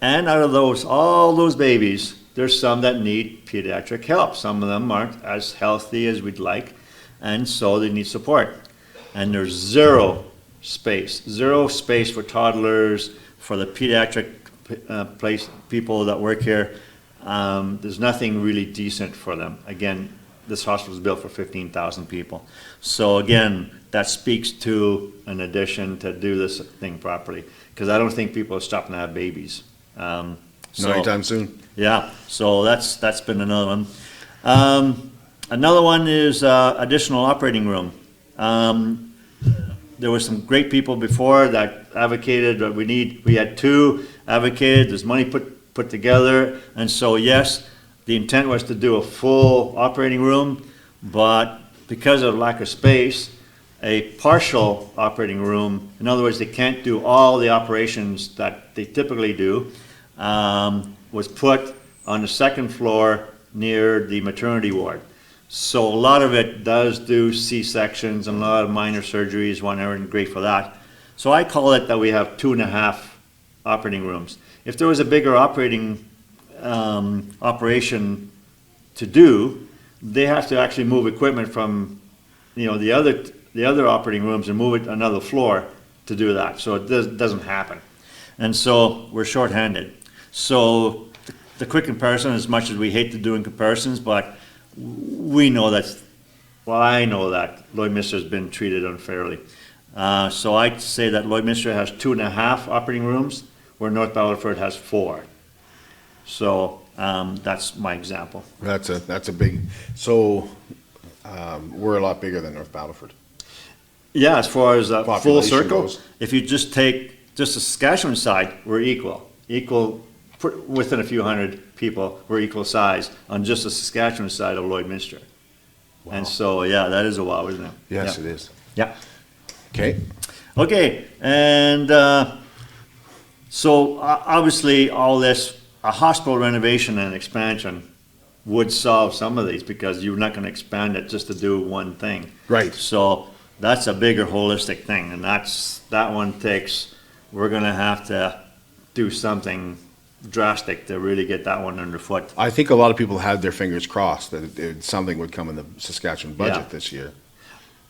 And out of all those babies, there's some that need pediatric help. Some of them aren't as healthy as we'd like, and so they need support. and there's zero space for toddlers, for the pediatric people that work here. There's nothing really decent for them. Again, this hospital is built for 15,000 people. So again, that speaks to an addition to do this thing properly, because I don't think people are stopping to have babies. Not anytime soon. Yeah, so that's been another one. Another one is additional operating room. There were some great people before that advocated that we had two advocated, there's money put together, and so yes, the intent was to do a full operating room, but because of lack of space, a partial operating room, in other words, they can't do all the operations that they typically do, was put on the second floor near the maternity ward. So a lot of it does do C-sections and a lot of minor surgeries, whatever, and great for that. So I call it that we have 2.5 operating rooms. If there was a bigger operation to do, they have to actually move equipment from, the other operating rooms and move it another floor to do that. So it doesn't happen. And so we're shorthanded. So the quick comparison, as much as we hate to do in comparisons, but we know I know that Lloydminster has been treated unfairly. So I'd say that Lloydminster has 2.5 operating rooms, where North Battleford has 4. So that's my example. That's a big, so we're a lot bigger than North Battleford. Yeah, as far as full Population circle, goes. if you just take the Saskatchewan side, we're equal within a few hundred people, we're equal size on just the Saskatchewan side of Lloydminster. And so, yeah, that is a wow, isn't it? Yes, Yeah. it is. Yeah. Okay. Okay, and so obviously all this, a hospital renovation and expansion would solve some of these, because you're not going to expand it just to do one thing. Right. So that's a bigger holistic thing, and that one takes, we're going to have to do something drastic to really get that one underfoot. I think a lot of people had their fingers crossed that something would come in the Saskatchewan budget Yeah. this year.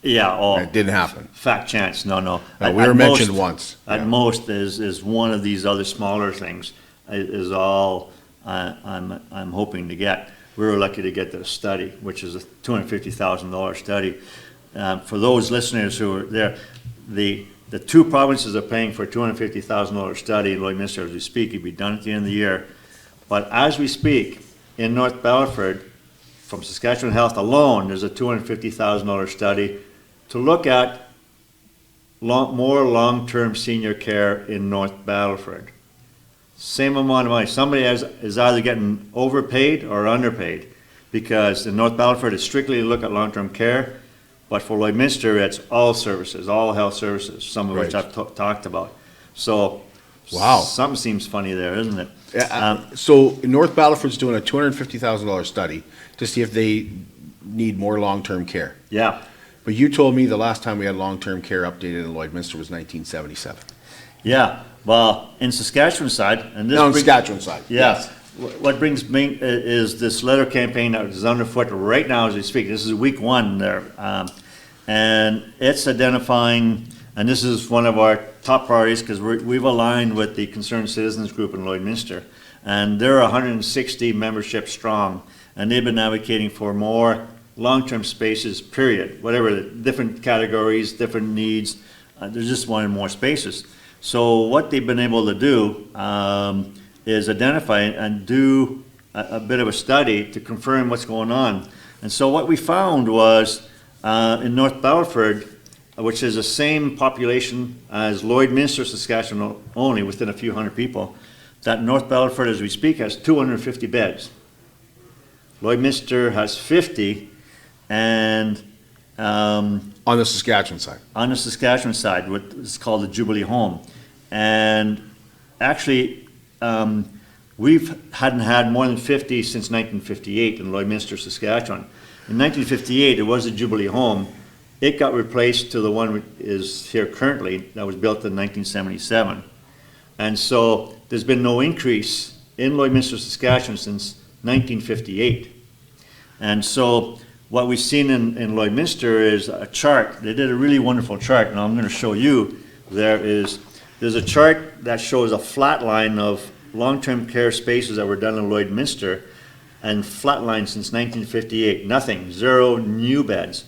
Yeah, or It didn't happen. fat chance, no. We At were mentioned most- once. At Yeah. most is one of these other smaller things is all I'm hoping to get. We were lucky to get the study, which is a $250,000 study. For those listeners who are there, the two provinces are paying for a $250,000 study in Lloydminster as we speak. It'll be done at the end of the year. But as we speak, in North Battleford, from Saskatchewan Health alone, there's a $250,000 study to look at more long-term senior care in North Battleford. Same amount of money. Somebody is either getting overpaid or underpaid, because in North Battleford, it's strictly to look at long-term care, but for Lloydminster, it's all services, all health services, some of which Right. I've talked about. So, Wow. something seems funny there, isn't it? So North Battleford's doing a $250,000 study to see if they need more long-term care. Yeah. But you told me the last time we had long-term care updated in Lloydminster was 1977. Yeah, well, in Saskatchewan side, and this No, on brings- Saskatchewan side. Yes. What brings me is this letter campaign that is underfoot right now as we speak. This is week 1 there. And it's identifying, and this is one of our top priorities, because we've aligned with the Concerned Citizens Group in Lloydminster. And they're 160 membership strong, and they've been advocating for more long-term spaces, period. Whatever, different categories, different needs, there's just wanting more spaces. So what they've been able to do is identify and do a bit of a study to confirm what's going on. And so what we found was in North Battleford, which is the same population as Lloydminster, Saskatchewan only, within a few hundred people, that North Battleford, as we speak, has 250 beds. Lloydminster has 50, and On the Saskatchewan side. on the Saskatchewan side, what is called the Jubilee Home. And actually, hadn't had more than 50 since 1958 in Lloydminster, Saskatchewan. In 1958, it was the Jubilee Home. It got replaced to the one that is here currently, that was built in 1977. And so there's been no increase in Lloydminster, Saskatchewan since 1958. And so what we've seen in Lloydminster is a chart. They did a really wonderful chart, and I'm going to show you. There's a chart that shows a flat line of long-term care spaces that were done in Lloydminster, and flat line since 1958. Nothing, 0 new beds.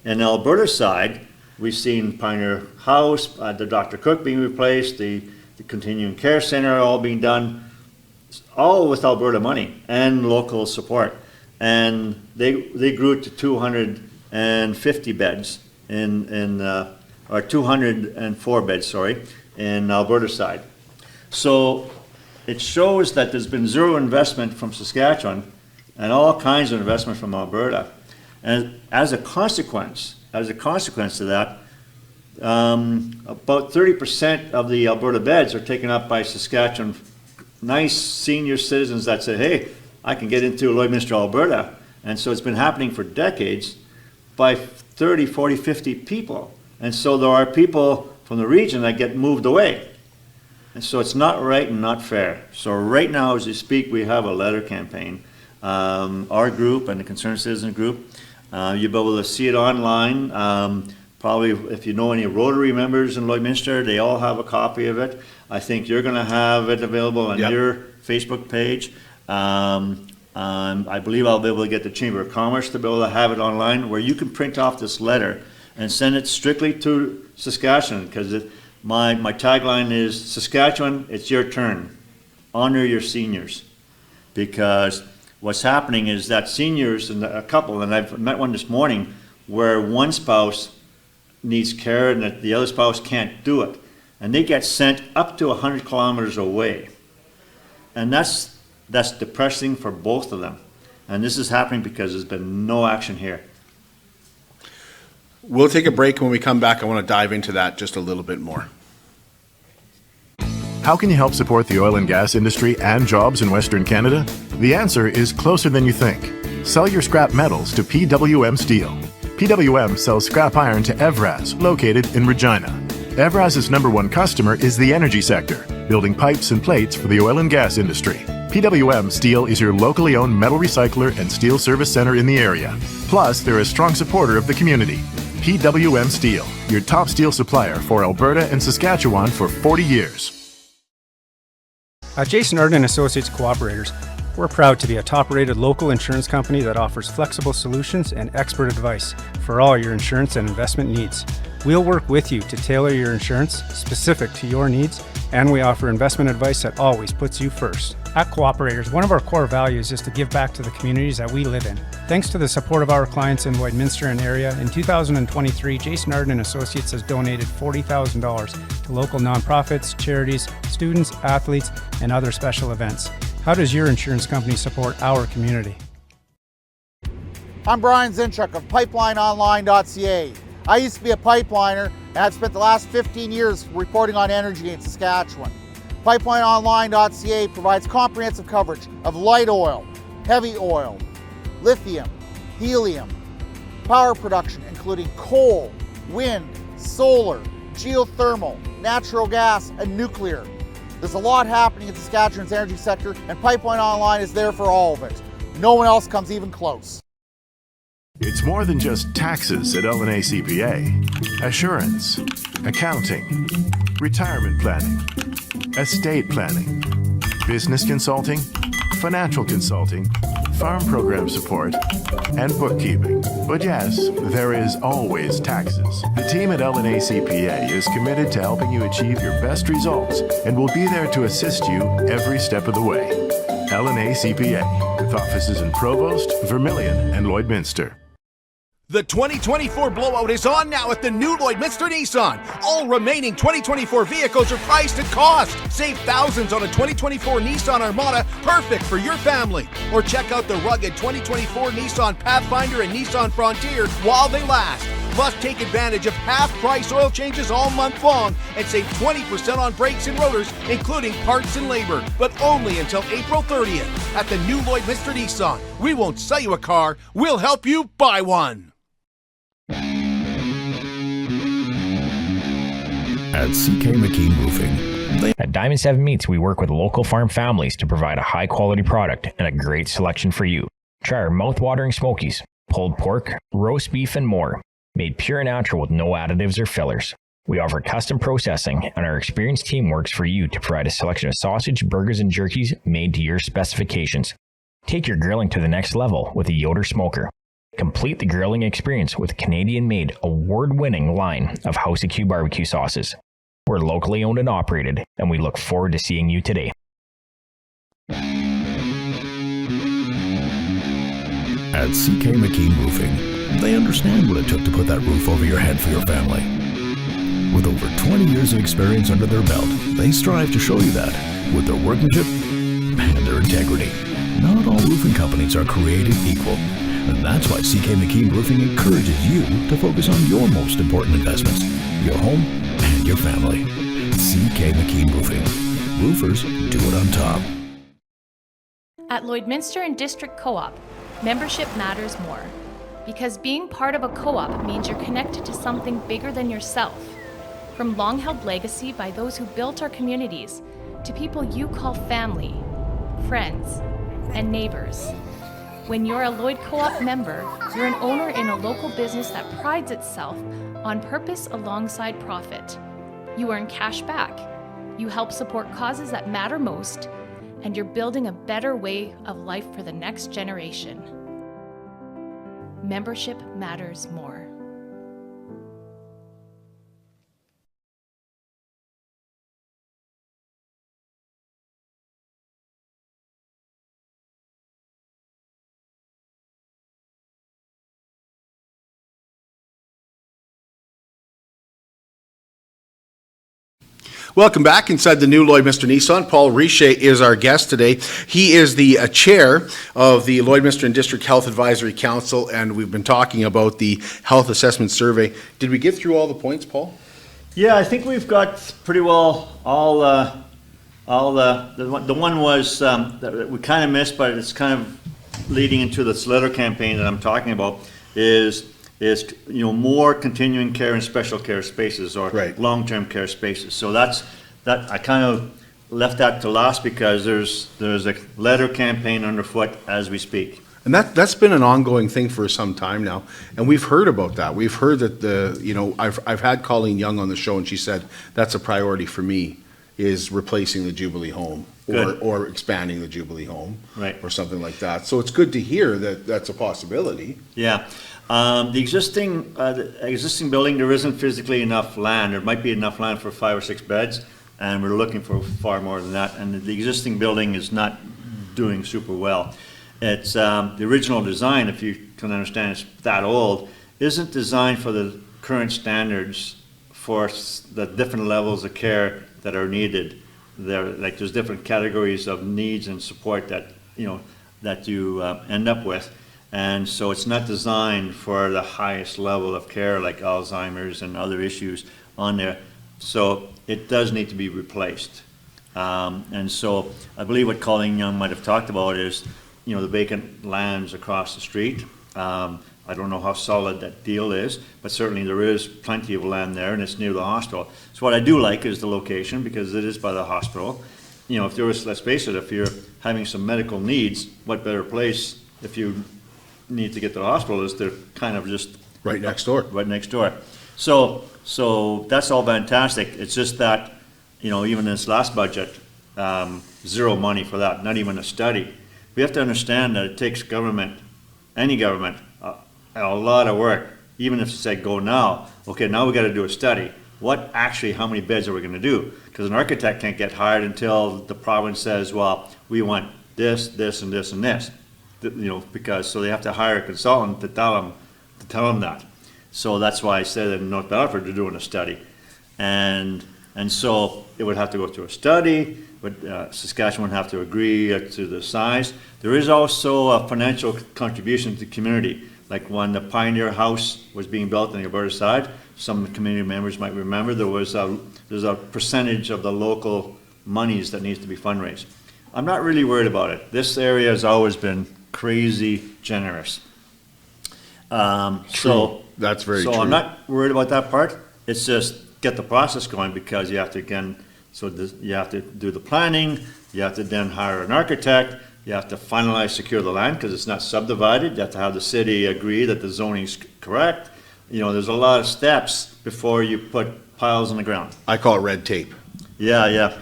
And the Alberta side, we've seen Pioneer House, the Dr. Cook being replaced, the Continuing Care Center all being done, all with Alberta money and local support. And they grew it to 250 beds or 204 beds, sorry, in Alberta side. So it shows that there's been zero investment from Saskatchewan and all kinds of investment from Alberta. And as a consequence to that, about 30% of the Alberta beds are taken up by Saskatchewan, nice senior citizens that say, hey, I can get into Lloydminster, Alberta. And so it's been happening for decades by 30, 40, 50 people. And so there are people from the region that get moved away. And so it's not right and not fair. So right now, as we speak, we have a letter campaign. Our group and the Concerned Citizen group, you'll be able to see it online. Probably if you know any Rotary members in Lloydminster, they all have a copy of it. I think you're going to have it available on your Facebook page. I believe I'll be able to get the Chamber of Commerce to be able to have it online, where you can print off this letter and send it strictly to Saskatchewan, because my tagline is, Saskatchewan, it's your turn. Honor your seniors. Because what's happening is that seniors, and a couple, and I've met one this morning, where one spouse needs care and the other spouse can't do it. And they get sent up to 100 kilometers away. And that's depressing for both of them. And this is happening because there's been no action here. We'll take a break. When we come back, I want to dive into that just a little bit more. How can you help support the oil and gas industry and jobs in Western Canada? The answer is closer than you think. Sell your scrap metals to PWM Steel. PWM sells scrap iron to Evraz, located in Regina. Evraz's #1 customer is the energy sector, building pipes and plates for the oil and gas industry. PWM Steel is your locally owned metal recycler and steel service center in the area. Plus, they're a strong supporter of the community. PWM Steel, your top steel supplier for Alberta and Saskatchewan for 40 years. At Jason Arden Associates Cooperators, we're proud to be a top-rated local insurance company that offers flexible solutions and expert advice for all your insurance and investment needs. We'll work with you to tailor your insurance specific to your needs, and we offer investment advice that always puts you first. At Cooperators, one of our core values is to give back to the communities that we live in. Thanks to the support of our clients in Lloydminster and area, in 2023, Jason Arden Associates has donated $40,000 to local nonprofits, charities, students, athletes, and other special events. How does your insurance company support our community? I'm Brian Zinchuk of PipelineOnline.ca. I used to be a pipeliner, and I've spent the last 15 years reporting on energy in Saskatchewan. PipelineOnline.ca provides comprehensive coverage of light oil, heavy oil, lithium, helium, power production including coal, wind, solar, geothermal, natural gas, and nuclear. There's a lot happening in Saskatchewan's energy sector, and Pipeline Online is there for all of it. No one else comes even close. It's more than just taxes at L&A CPA. Assurance, accounting, retirement planning, estate planning, business consulting, financial consulting, farm program support, and bookkeeping. But yes, there is always taxes. The team at L&A CPA is committed to helping you achieve your best results and will be there to assist you every step of the way. L&A CPA, with offices in Provost, Vermilion, and Lloydminster. The 2024 blowout is on now at the new Lloydminster Nissan. All remaining 2024 vehicles are priced at cost. Save thousands on a 2024 Nissan Armada, perfect for your family. Or check out the rugged 2024 Nissan Pathfinder and Nissan Frontier while they last. Plus, take advantage of half-price oil changes all month long and save 20% on brakes and rotors, including parts and labor, but only until April 30th. At the new Lloydminster Nissan, we won't sell you a car, we'll help you buy one. At CK McKean Roofing, At Diamond 7 Meats, we work with local farm families to provide a high-quality product and a great selection for you. Try our mouth-watering smokies, pulled pork, roast beef, and more, made pure and natural with no additives or fillers. We offer custom processing, and our experienced team works for you to provide a selection of sausage, burgers, and jerkies made to your specifications. Take your grilling to the next level with a Yoder smoker. Complete the grilling experience with Canadian-made, award-winning line of House of Q barbecue sauces. We're locally owned and operated, and we look forward to seeing you today. At CK McKean Roofing, they understand what it took to put that roof over your head for your family. With over 20 years of experience under their belt, they strive to show you that with their workmanship and their integrity. Not all roofing companies are created equal, and that's why CK McKean Roofing encourages you to focus on your most important investments, your home and your family. CK McKean Roofing. Roofers do it on top. At Lloydminster and District Co-op, membership matters more. Because being part of a co-op means you're connected to something bigger than yourself. From long-held legacy by those who built our communities, to people you call family, friends, and neighbors. When you're a Lloyd Co-op member, you're an owner in a local business that prides itself on purpose alongside profit. You earn cash back, you help support causes that matter most, and you're building a better way of life for the next generation. Membership matters more. Welcome back inside the new Lloydminster Nissan. Paul Richer is our guest today. He is the chair of the Lloydminster and District Health Advisory Council, and we've been talking about the health assessment survey. Did we get through all the points, Paul? Yeah, I think we've got pretty well all the one was that we kind of missed, but it's kind of leading into this letter campaign that I'm talking about is more continuing care and special care spaces, or right, long-term care spaces. So that I kind of left that to last because there's a letter campaign underfoot as we speak. And that's been an ongoing thing for some time now, and we've heard about that. We've heard that I've had Colleen Young on the show, and she said that's a priority for me, is replacing the Jubilee home or expanding the Jubilee home, right, or something like that. So it's good to hear that that's a possibility. Yeah. The existing building, there isn't physically enough land. There might be enough land for 5 or 6 beds, and we're looking for far more than that. And the existing building is not doing super well. It's the original design, if you can understand, it's that old, isn't designed for the current standards for the different levels of care that are needed. There's different categories of needs and support that you end up with. And so it's not designed for the highest level of care like Alzheimer's and other issues on there. So it does need to be replaced. And so I believe what Colleen Young might have talked about is, the vacant lands across the street. I don't know how solid that deal is, but certainly there is plenty of land there, and it's near the hospital. So what I do like is the location, because it is by the hospital. If there was, let's face it, if you're having some medical needs, what better place if you need to get to the hospital is they're kind of just right next door. Right next door. So that's all fantastic. It's just that, even in this last budget, zero money for that, not even a study. We have to understand that it takes government, any government, a lot of work. Even if you say go now, okay, now we got to do a study. How many beds are we going to do? Because an architect can't get hired until the province says, well, we want this, this, and this, and this. So they have to hire a consultant to tell them that. So that's why I said in North Battleford they're doing a study, and so it would have to go through a study, but Saskatchewan would have to agree to the size. There is also a financial contribution to the community, like when the Pioneer House was being built on the Alberta side. Some community members might remember there's a percentage of the local monies that needs to be fundraised. I'm not really worried about it. This area has always been crazy generous. So that's very true. So I'm not worried about that part. It's just get the process going, because you have to you have to do the planning. You have to then hire an architect. You have to finalize, secure the land because it's not subdivided. You have to have the city agree that the zoning's correct. You know, there's a lot of steps before you put piles in the ground. I call it red tape. Yeah.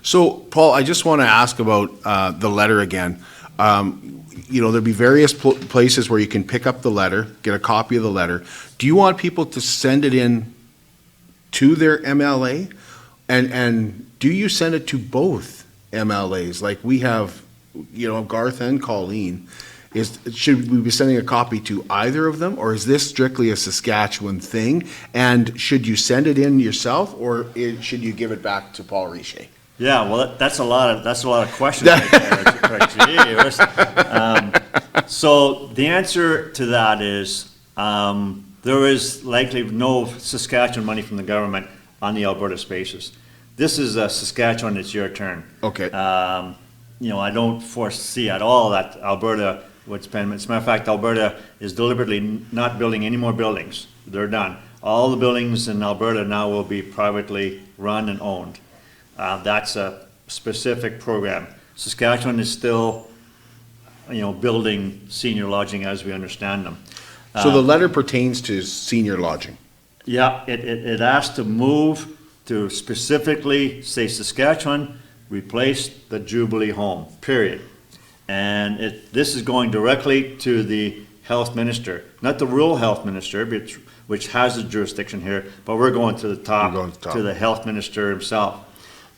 So, Paul, I just want to ask about the letter again. You know, there'll be various places where you can pick up the letter, get a copy of the letter. Do you want people to send it in to their MLA? And do you send it to both MLAs? Like we have, you know, Garth and Colleen. Should we be sending a copy to either of them, or is this strictly a Saskatchewan thing? And should you send it in yourself, or should you give it back to Paul Richer? Yeah, well, that's a lot of questions right there. Gee whiz. So the answer to that is there is likely no Saskatchewan money from the government on the Alberta spaces. This is Saskatchewan, it's your turn. Okay. You know, I don't foresee at all that Alberta would spend. As a matter of fact, Alberta is deliberately not building any more buildings. They're done. All the buildings in Alberta now will be privately run and owned. That's a specific program. Saskatchewan is still, you know, building senior lodging as we understand them. So the letter pertains to senior lodging. Yeah, it asks to move to specifically say Saskatchewan, replace the Jubilee home, period. And this is going directly to the health minister, not the rural health minister, which has the jurisdiction here, but we're going to the top, to the health minister himself.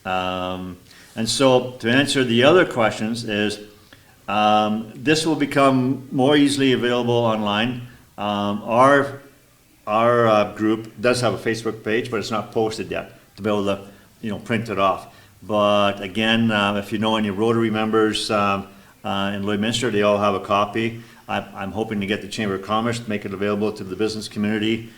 And so to answer the other questions is, this will become more easily available online. Our group does have a Facebook page, but it's not posted yet to be able to, you know, print it off. But again, if you know any Rotary members in Lloydminster, they all have a copy. I'm hoping to get the Chamber of Commerce to make it available to the business community.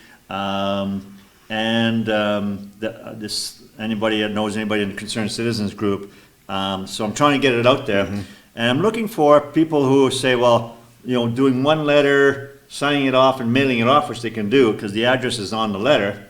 Anybody that knows anybody in the Concerned Citizens group. So I'm trying to get it out there. Mm-hmm. And I'm looking for people who say, well, you know, doing one letter, signing it off and mailing it off, which they can do because the address is on the letter.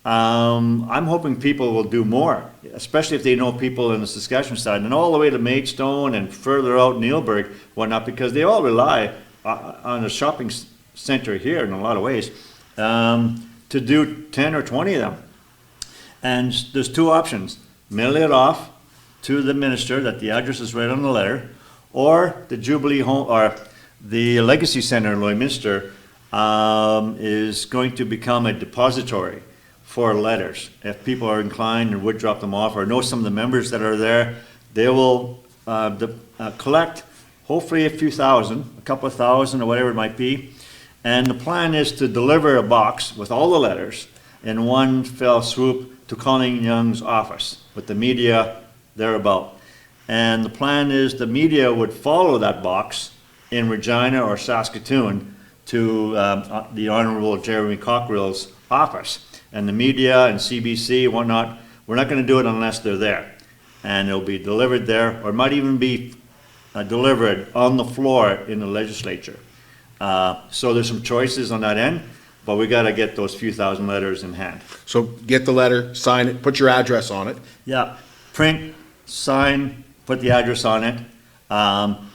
I'm hoping people will do more, especially if they know people in the Saskatchewan side and all the way to Maidstone and further out Neilburg, whatnot, because they all rely on a shopping center here in a lot of ways to do 10 or 20 of them. And there's two options: mail it off to the minister that the address is right on the letter, or the Jubilee home or the Legacy Center in Lloydminster is going to become a depository for letters. If people are inclined and would drop them off or know some of the members that are there, they will collect hopefully a few thousand, a couple of thousand or whatever it might be. And the plan is to deliver a box with all the letters in one fell swoop to Colleen Young's office with the media thereabout. And the plan is the media would follow that box in Regina or Saskatoon to the Honorable Jeremy Cockrell's office. And the media and CBC and whatnot, we're not going to do it unless they're there. And it'll be delivered there, or it might even be delivered on the floor in the legislature. So there's some choices on that end, but we got to get those few thousand letters in hand. So get the letter, sign it, put your address on it. Yeah, print, sign, put the address on it.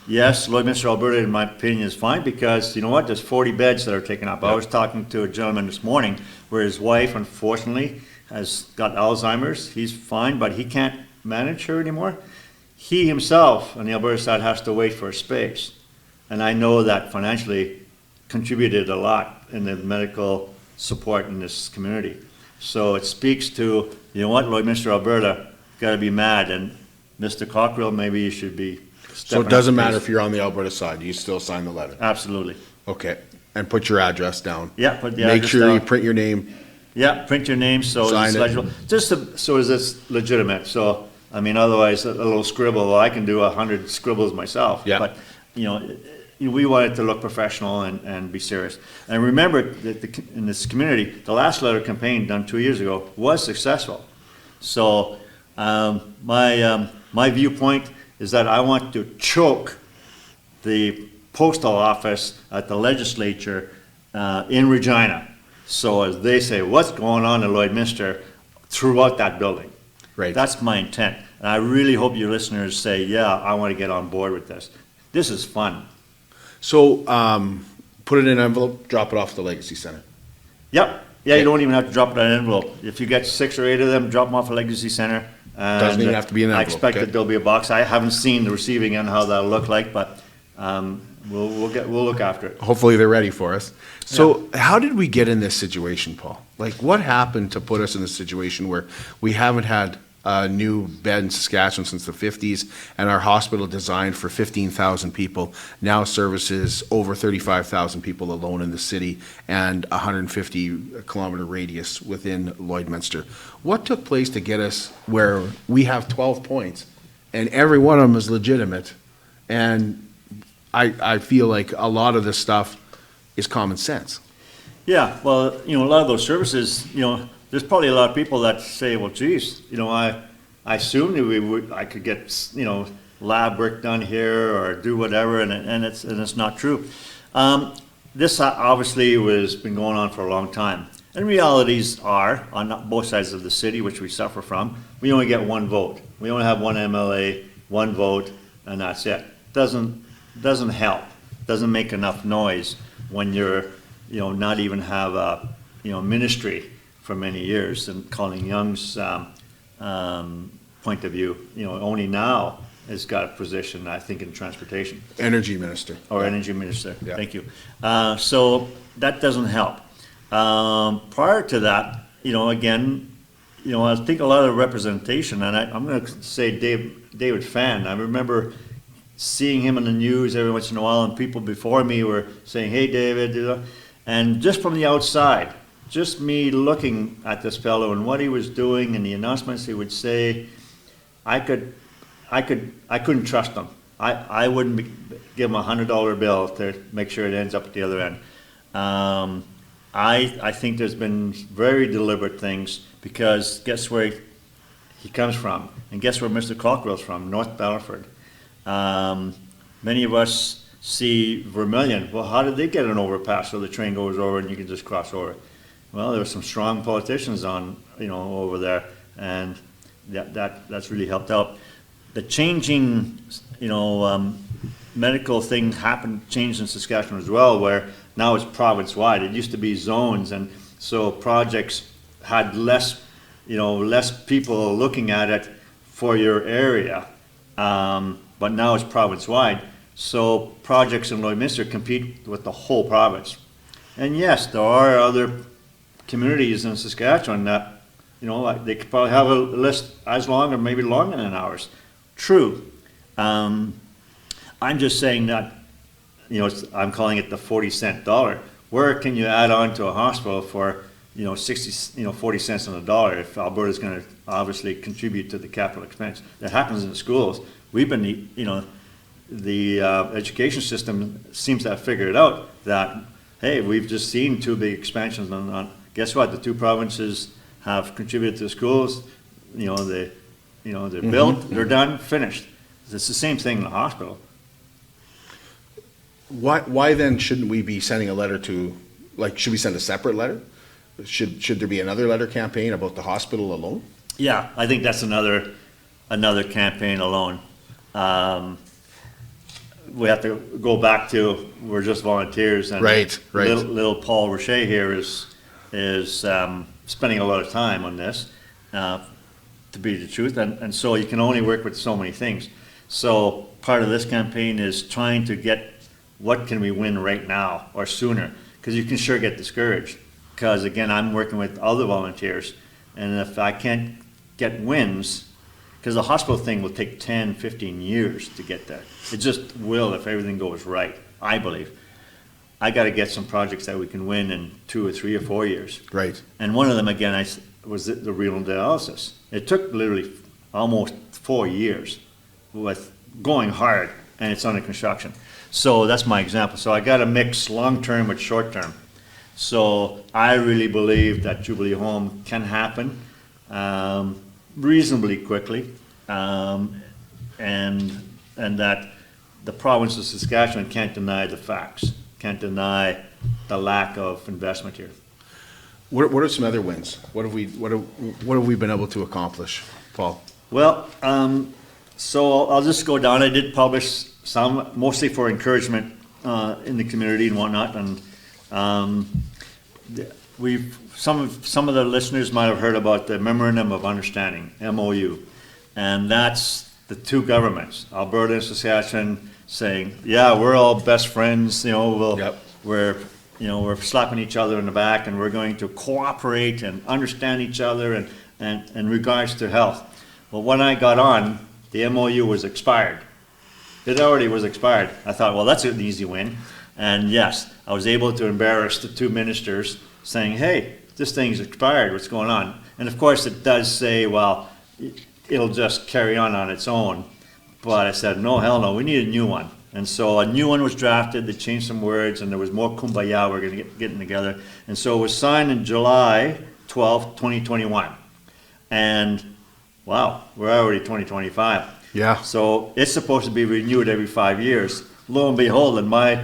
Yes, Lloydminster, Alberta, in my opinion, is fine because, you know what, there's 40 beds that are taken up. Yep. I was talking to a gentleman this morning where his wife, unfortunately, has got Alzheimer's. He's fine, but he can't manage her anymore. He himself, on the Alberta side, has to wait for a space. And I know that financially contributed a lot in the medical support in this community. So it speaks to, you know what, Lloydminster, Alberta, got to be mad. And Mr. Cockrell, maybe you should be So it doesn't matter if you're on the Alberta side, you still sign the letter? Absolutely. Okay, and put your address down. Yeah, put the address down. Make sure you print your name. Yeah, print your name so it's legible. So is this legitimate? So, I mean, otherwise, a little scribble, well, I can do 100 scribbles myself. Yeah. But, you know, we want it to look professional and be serious. And remember that in this community, the last letter campaign done 2 years ago was successful. So my viewpoint is that I want to choke the postal office at the legislature in Regina. So as they say, what's going on in Lloydminster throughout that building? Right. That's my intent. And I really hope your listeners say, yeah, I want to get on board with this. This is fun. So, put it in an envelope, drop it off at the Legacy Center. Yep. Yeah, you don't even have to drop it in an envelope. If you get 6 or 8 of them, drop them off at Legacy Center. Doesn't even have to be an I envelope, expect okay. that there'll be a box. I haven't seen the receiving end, how that'll look like, but we'll look after it. Hopefully they're ready for us. So how did we get in this situation, Paul? Like, what happened to put us in this situation where we haven't had a new bed in Saskatchewan since the 50s, and our hospital designed for 15,000 people now services over 35,000 people alone in the city and 150-kilometer radius within Lloydminster? What took place to get us where we have 12 points and every one of them is legitimate? And I feel like a lot of this stuff is common sense. Yeah, well, a lot of those services, there's probably a lot of people that say, well, geez, I assumed that I could get, lab work done here or do whatever, and it's not true. This obviously has been going on for a long time. And realities are, on both sides of the city, which we suffer from, we only get one vote. We only have one MLA, one vote, and that's it. Doesn't help, doesn't make enough noise when you're, not even have a, ministry for many years. And Colin Young's point of view, only now has got a position, I think, in transportation. Energy minister. Or energy minister, Yeah. thank you. So that doesn't help. Prior to that, again, I think a lot of representation, and I'm going to say David Fan. I remember seeing him in the news every once in a while, and people before me were saying, hey, David, and just from the outside, just me looking at this fellow and what he was doing and the announcements he would say, I couldn't trust him. I wouldn't give him $100 bill to make sure it ends up at the other end. I think there's been very deliberate things, because guess where he comes from, and guess where Mr. Cockrell's from, North Battleford. Many of us see Vermilion. Well, how did they get an overpass so the train goes over and you can just cross over? Well, there were some strong politicians over there, and that's really helped out. The changing, medical thing changed in Saskatchewan as well, where now it's province-wide. It used to be zones, and so projects had less people looking at it for your area. But now it's province-wide. So projects in Lloydminster compete with the whole province. And yes, there are other communities in Saskatchewan that, they could probably have a list as long or maybe longer than ours. True. I'm just saying that, I'm calling it the 40-cent dollar. Where can you add on to a hospital for, 40 cents on the dollar if Alberta's going to obviously contribute to the capital expense? That happens in the schools. We've been, the education system seems to have figured it out that, hey, we've just seen 2 big expansions on guess what? The 2 provinces have contributed to the schools. They're built, they're done, finished. It's the same thing in the hospital. Why then shouldn't we be sending a letter to, should we send a separate letter? Should there be another letter campaign about the hospital alone? Yeah, I think that's another campaign alone. We have to go back to, we're just volunteers, and Right. Little Paul Roche here is spending a lot of time on this, to be the truth, and so you can only work with so many things. So part of this campaign is trying to get what can we win right now or sooner, because you can sure get discouraged. Because again, I'm working with other volunteers, and if I can't get wins, because the hospital thing will take 10, 15 years to get there. It just will if everything goes right, I believe. I got to get some projects that we can win in 2 or 3 or 4 years. Right. And one of them, again, was the renal dialysis. It took literally almost 4 years with going hard, and it's under construction. So that's my example. So I got to mix long-term with short-term. So I really believe that Jubilee Home can happen reasonably quickly, and that the province of Saskatchewan can't deny the facts, can't deny the lack of investment here. What are some other wins? What have we been able to accomplish, Paul? Well, so I'll just go down. I did publish some, mostly for encouragement in the community and whatnot. And some of the listeners might have heard about the Memorandum of Understanding, MOU, and that's the two governments, Alberta and Saskatchewan, saying, yeah, we're all best friends. We're slapping each other in the back, and we're going to cooperate and understand each other and in regards to health. Well, when I got on, the MOU was expired. It already was expired. I thought, well, that's an easy win. And yes, I was able to embarrass the two ministers saying, hey, this thing's expired, what's going on? And of course it does say, well, it'll just carry on its own. But I said, no, hell no, we need a new one. And so a new one was drafted, they changed some words, and there was more kumbaya, we're gonna getting together. And so it was signed in July 12th, 2021. And wow, we're already 2025. Yeah. So it's supposed to be renewed every 5 years. Lo and behold, in my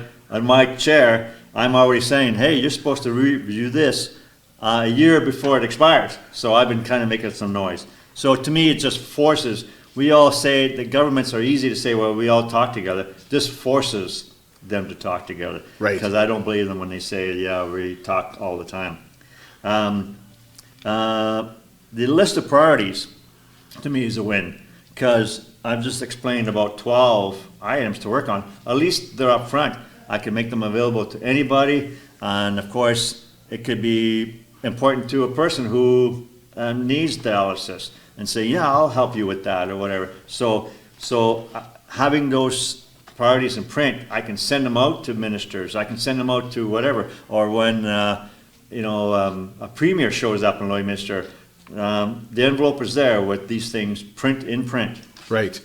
chair, I'm already saying, hey, you're supposed to review this a year before it expires. So I've been kind of making some noise. So to me, it just forces, we all say, the governments are easy to say, well, we all talk together. This forces them to talk together. Right. Because I don't believe them when they say, yeah, we talk all the time. The list of priorities, to me, is a win. Because I've just explained about 12 items to work on. At least they're up front. I can make them available to anybody. And of course, it could be important to a person who needs dialysis and say, yeah, I'll help you with that or whatever. So having those priorities in print, I can send them out to ministers. I can send them out to whatever. Or when a premier shows up in Lloydminster, the envelope is there with these things in print. Right.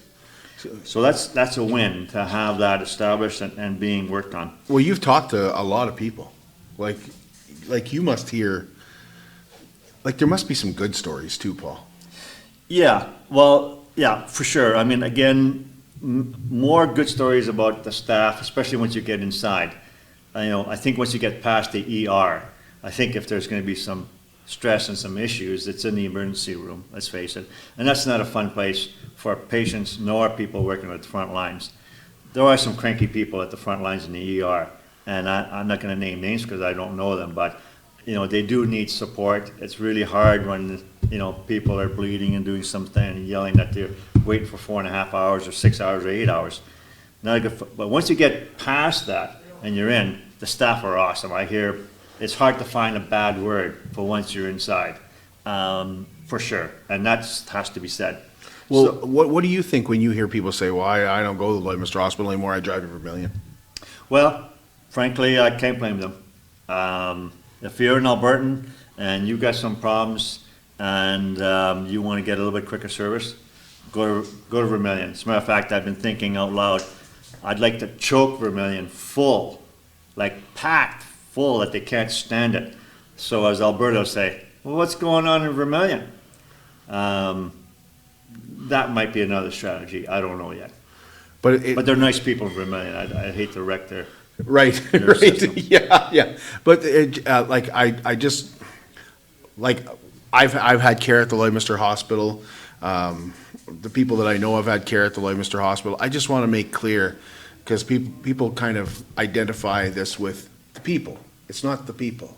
So that's a win to have that established and being worked on. Well, you've talked to a lot of people. Like you must hear, like there must be some good stories too, Paul. Yeah, well, yeah, for sure. I mean, again, more good stories about the staff, especially once you get inside. I think once you get past the ER, I think if there's going to be some stress and some issues, it's in the emergency room, let's face it. And that's not a fun place for patients nor people working at the front lines. There are some cranky people at the front lines in the ER, and I'm not going to name names because I don't know them, but they do need support. It's really hard when people are bleeding and doing something and yelling that they're waiting for 4.5 hours or 6 hours or 8 hours. Not good. But once you get past that and you're in, the staff are awesome. I hear it's hard to find a bad word for once you're inside, for sure, and that has to be said. Well, so, what do you think when you hear people say, well, I don't go to the Lloydminster Hospital anymore, I drive to Vermilion? Well, frankly, I can't blame them. If you're an Albertan and you've got some problems and you want to get a little bit quicker service, go to Vermilion. As a matter of fact, I've been thinking out loud, I'd like to choke Vermilion full, like packed full that they can't stand it. So as Alberta will say, well, what's going on in Vermilion? That might be another strategy. I don't know yet. But they're nice people in Vermilion. I hate to wreck their right. Yeah. But I've had care at the Lloydminster Hospital. The people that I know have had care at the Lloydminster Hospital. I just want to make clear, because people kind of identify this with the people. It's not the people,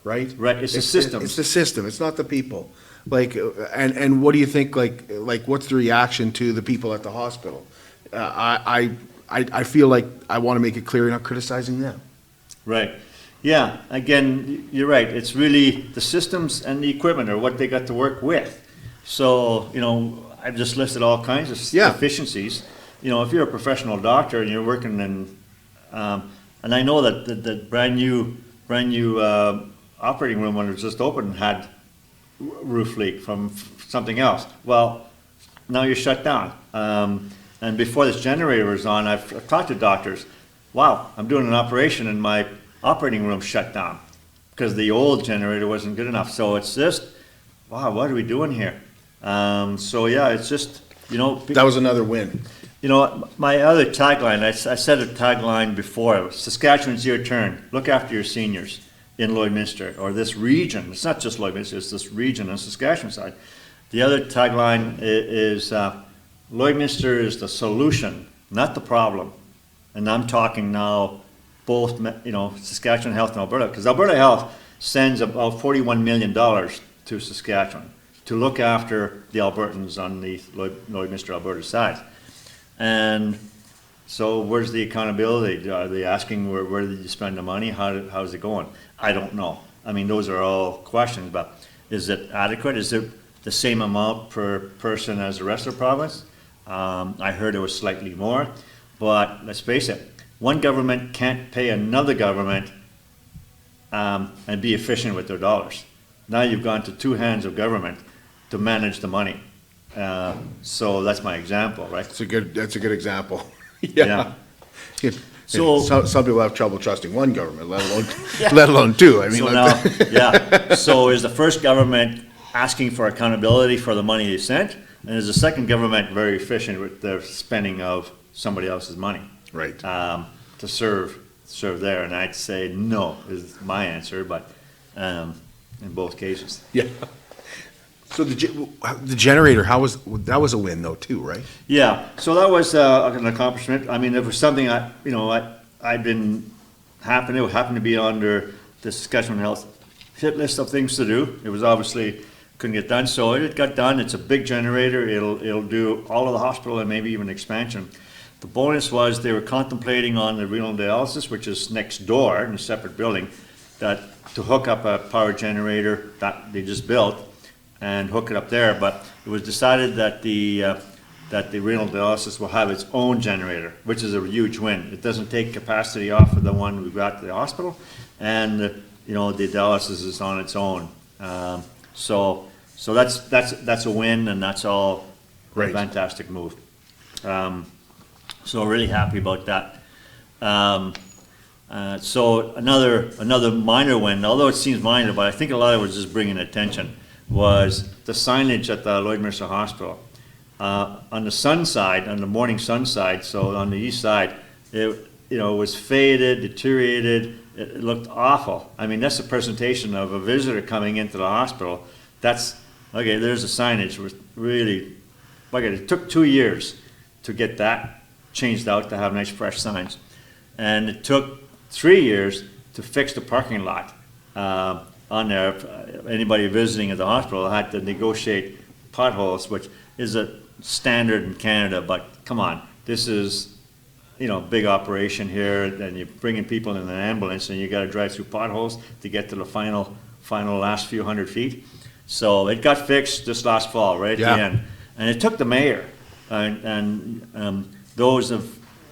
right? Right. It's the system. It's the system. It's not the people. And what do you think? Like what's the reaction to the people at the hospital? I feel like I want to make it clear, you're not criticizing them. Right. Yeah. Again, you're right. It's really the systems and the equipment are what they got to work with. So I've just listed all kinds of efficiencies. If you're a professional doctor and you're working in, and I know that the brand new operating room when it was just opened had roof leak from something else. Well, now you're shut down. And before this generator was on, I've talked to doctors. Wow, I'm doing an operation and my operating room shut down because the old generator wasn't good enough. So it's just, wow, what are we doing here? So yeah, it's just, That was another win. My other tagline, I said a tagline before, Saskatchewan's your turn. Look after your seniors in Lloydminster, or this region. It's not just Lloydminster, it's this region on the Saskatchewan side. The other tagline is Lloydminster is the solution, not the problem. And I'm talking now both, Saskatchewan Health and Alberta, because Alberta Health sends about $41 million to Saskatchewan to look after the Albertans on the Lloydminster, Alberta side. And so where's the accountability? Are they asking where did you spend the money? How's it going? I don't know. I mean, those are all questions, but is it adequate? Is it the same amount per person as the rest of the province? I heard it was slightly more, but let's face it, one government can't pay another government and be efficient with their dollars. Now you've gone to two hands of government to manage the money. So that's my example, right? That's a good example. Yeah. So some people have trouble trusting one government, let alone two. I mean, So now, yeah, so is the first government asking for accountability for the money they sent? And is the second government very efficient with their spending of somebody else's money? Right. To serve there, and I'd say no is my answer, but in both cases. Yeah. So the generator, that was a win though too, right? Yeah, so that was an accomplishment. I mean, it was something I'd been it happened to be under the Saskatchewan Health hit list of things to do. It was obviously couldn't get done, so it got done. It's a big generator. It'll do all of the hospital and maybe even expansion. The bonus was they were contemplating on the renal dialysis, which is next door in a separate building, that to hook up a power generator that they just built and hook it up there. But it was decided that the renal dialysis will have its own generator, which is a huge win. It doesn't take capacity off of the one we got to the hospital, and the dialysis is on its own. So that's a win, and that's all Right. a fantastic move. So really happy about that. So another minor win, although it seems minor, but I think a lot of it was just bringing attention, was the signage at the Lloydminster Hospital. On the sun side, on the morning sun side, so on the east side, it was faded, deteriorated. It looked awful. I mean, that's a presentation of a visitor coming into the hospital. That's okay. There's the signage. It was really, it took 2 years to get that changed out to have nice fresh signs, and it took 3 years to fix the parking lot on there. Anybody visiting at the hospital had to negotiate potholes, which is a standard in Canada, but come on, this is big operation here, and you're bringing people in an ambulance and you got to drive through potholes to get to the final last few hundred feet. So it got fixed this last fall, right at the end, and it took the mayor and those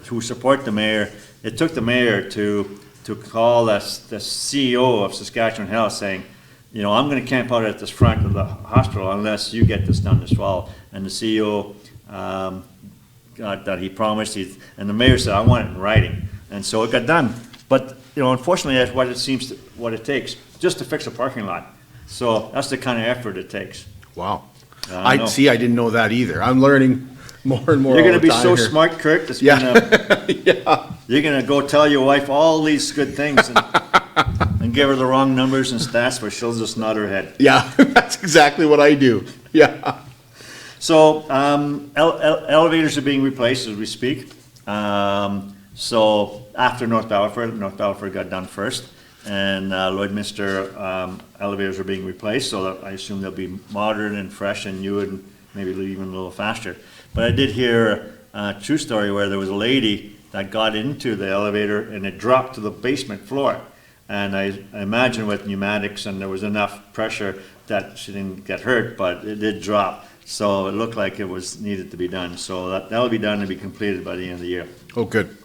who support the mayor, it took the mayor to call the CEO of Saskatchewan Health saying, I'm going to camp out at this front of the hospital unless you get this done this fall. And the CEO got that he promised, and the mayor said, I want it in writing. And so it got done. But unfortunately, that's what it takes just to fix a parking lot. So that's the kind of effort it takes. Wow. I know. I didn't know that either. I'm learning more and more. You're going to be all the so time here. smart, Kurt. It's Yeah. You're going to go tell your wife all these good things and give her the wrong numbers and stats, but she'll just nod her head. Yeah, that's exactly what I do. Yeah. So elevators are being replaced as we speak. So after North Battleford got done first, and Lloydminster elevators are being replaced, so I assume they'll be modern and fresh and new and maybe even a little faster. But I did hear a true story where there was a lady that got into the elevator and it dropped to the basement floor. And I imagine with pneumatics, and there was enough pressure that she didn't get hurt, but it did drop. So it looked like it was needed to be done. So that'll be done and be completed by the end of the year. Oh, good.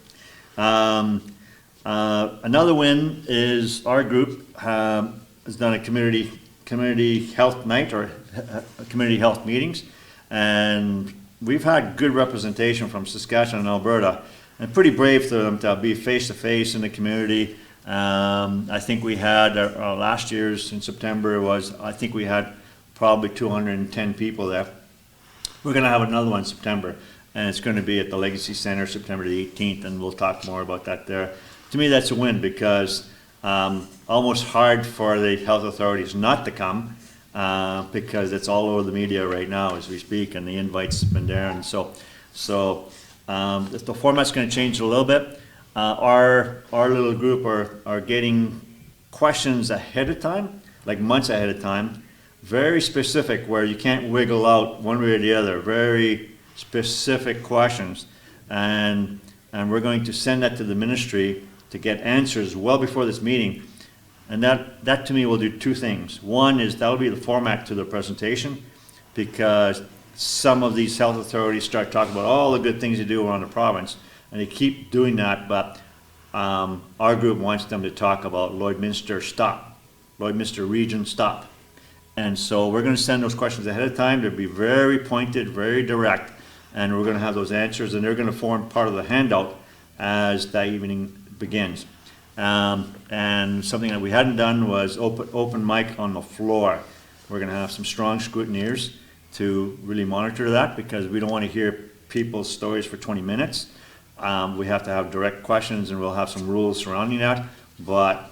Another win is our group has done a community health night or community health meetings, and we've had good representation from Saskatchewan and Alberta, and pretty brave for them to be face to face in the community. I think we had our last year's in September I think we had probably 210 people there. We're going to have another one in September, and it's going to be at the Legacy Center September the 18th, and we'll talk more about that there. To me, that's a win because almost hard for the health authorities not to come. because it's all over the media right now as we speak, and the invites have been there, and so the format's gonna change a little bit. Our little group are getting questions ahead of time, like months ahead of time, very specific, where you can't wiggle out one way or the other, very specific questions. And we're going to send that to the ministry to get answers well before this meeting. And that to me will do two things. One is that'll be the format to the presentation, because some of these health authorities start talking about all the good things they do around the province, and they keep doing that, but our group wants them to talk about Lloydminster stop, Lloydminster region stop. And so we're gonna send those questions ahead of time. They'll be very pointed, very direct, and we're gonna have those answers, and they're gonna form part of the handout as that evening begins. And something that we hadn't done was open mic on the floor. We're gonna have some strong scrutineers to really monitor that, because we don't wanna hear people's stories for 20 minutes. We have to have direct questions, and we'll have some rules surrounding that, but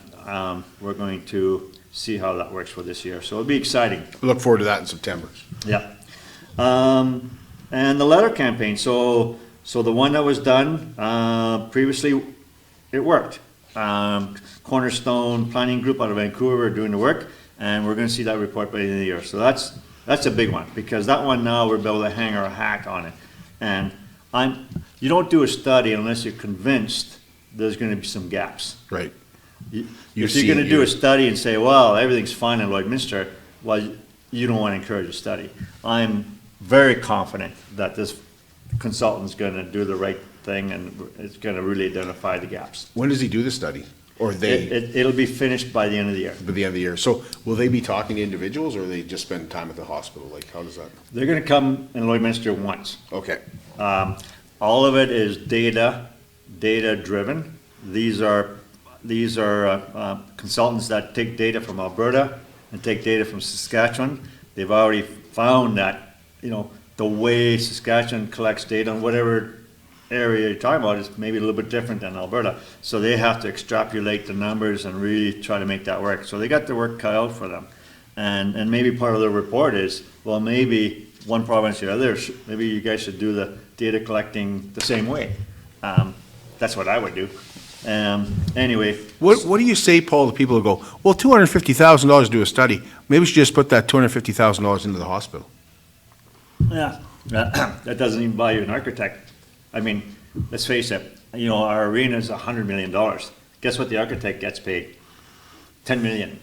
we're going to see how that works for this year. So it'll be exciting. Look forward to that in September. Yeah. And the letter campaign, so the one that was done previously, it worked. Cornerstone Planning Group out of Vancouver are doing the work, and we're gonna see that report by the end of the year. So that's a big one, because that one now we're able to hang our hat on it. And you don't do a study unless you're convinced there's gonna be some gaps. Right. If you're gonna do a study and say, well, everything's fine in Lloydminster, well, you don't wanna encourage a study. I'm very confident that this consultant's gonna do the right thing, and it's gonna really identify the gaps. When does he do the study? Or they, It'll be finished by the end of the year. by the end of the year? So will they be talking to individuals, or they just spend time at the hospital? Like, how does that? They're gonna come in Lloydminster once. Okay. All of it is data driven. These are consultants that take data from Alberta and take data from Saskatchewan. They've already found that, the way Saskatchewan collects data on whatever area you're talking about is maybe a little bit different than Alberta. So they have to extrapolate the numbers and really try to make that work. So they got the work cut out for them. And maybe part of the report is, well, maybe one province or the other, maybe you guys should do the data collecting the same way. That's what I would do. Anyway. What do you say, Paul, to people who go, well, $250,000 to do a study, maybe we should just put that $250,000 into the hospital? Yeah, that doesn't even buy you an architect. I mean, let's face it, our arena is $100 million. Guess what the architect gets paid? $10 million.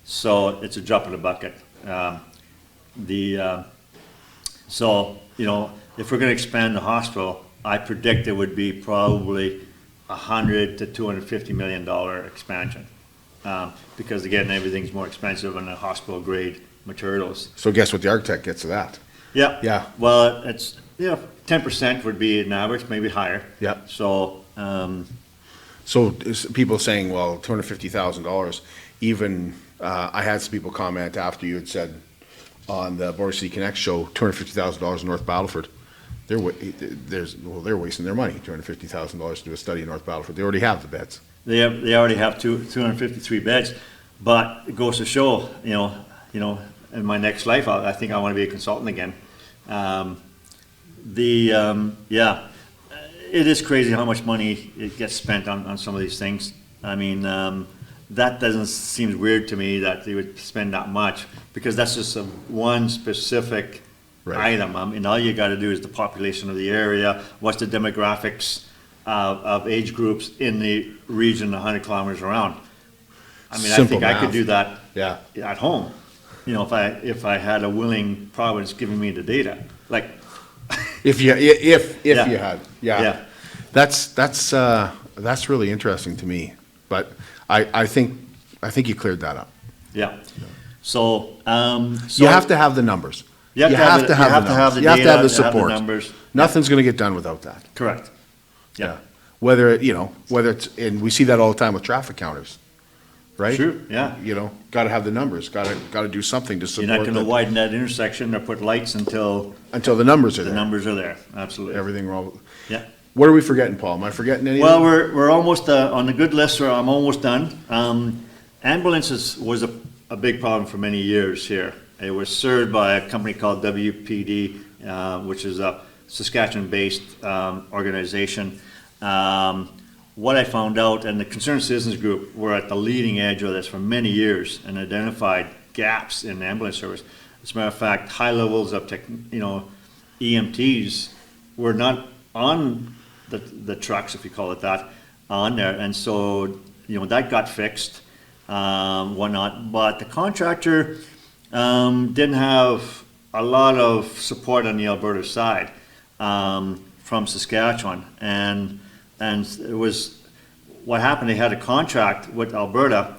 So it's a drop in the bucket. So, if we're gonna expand the hospital, I predict it would be probably $100 to $250 million expansion. Because again, everything's more expensive on the hospital grade materials. So guess what the architect gets of that? Yeah. Yeah. Well, it's, 10% would be an average, maybe higher. Yeah. So, So is people saying, well, $250,000, even, I had some people comment after you had said on the Border City Connect show, $250,000 in North Battleford. They're wasting their money, $250,000 to do a study in North Battleford. They already have the beds. they already have 253 beds, but it goes to show, in my next life, I think I want to be a consultant again. It is crazy how much money it gets spent on some of these things. I mean, that seems weird to me that they would spend that much, because that's just one specific item. I mean, all you got to do is the population of the area, what's the demographics of age groups in the region 100 kilometers around. I mean, Simple I think math. I could do that Yeah. at home. If I had a willing province giving me the data, like. If you had, Yeah. That's really interesting to me, but I think you cleared that up. Yeah. So, You have to have the numbers. You have to have the You have to data, have the to have the support. numbers. Nothing's gonna get done without that. Correct. Yeah. Whether it's, and we see that all the time with traffic counters, right? Sure, yeah. Gotta have the numbers, gotta do something to support. You're not gonna widen that intersection or put lights until Until the numbers are the there. numbers are there, absolutely. Everything wrong. Yeah. What are we forgetting, Paul? Am I forgetting anything? Well, we're almost, on the good list, I'm almost done. Ambulances was a a big problem for many years here. It was served by a company called WPD, which is a Saskatchewan-based organization. What I found out, and the Concerned Citizens Group were at the leading edge of this for many years and identified gaps in ambulance service. As a matter of fact, high levels of EMTs were not on the trucks, if you call it that, on there, and so that got fixed, whatnot. But the contractor didn't have a lot of support on the Alberta side from Saskatchewan, and it was what happened. They had a contract with Alberta,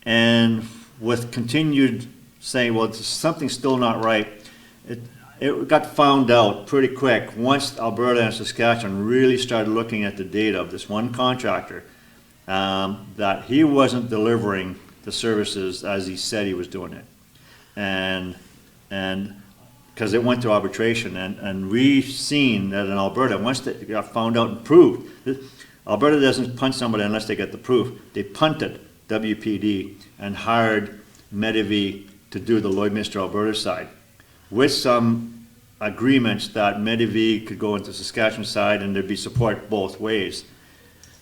and with continued saying, well, something's still not right. It got found out pretty quick once Alberta and Saskatchewan really started looking at the data of this one contractor, that he wasn't delivering the services as he said he was doing it. And because it went to arbitration, and we've seen that in Alberta, once they got found out and proved, Alberta doesn't punt somebody unless they get the proof. They punted WPD and hired Medivy to do the Lloydminster Alberta side, with some agreements that Medivy could go into Saskatchewan side and there'd be support both ways.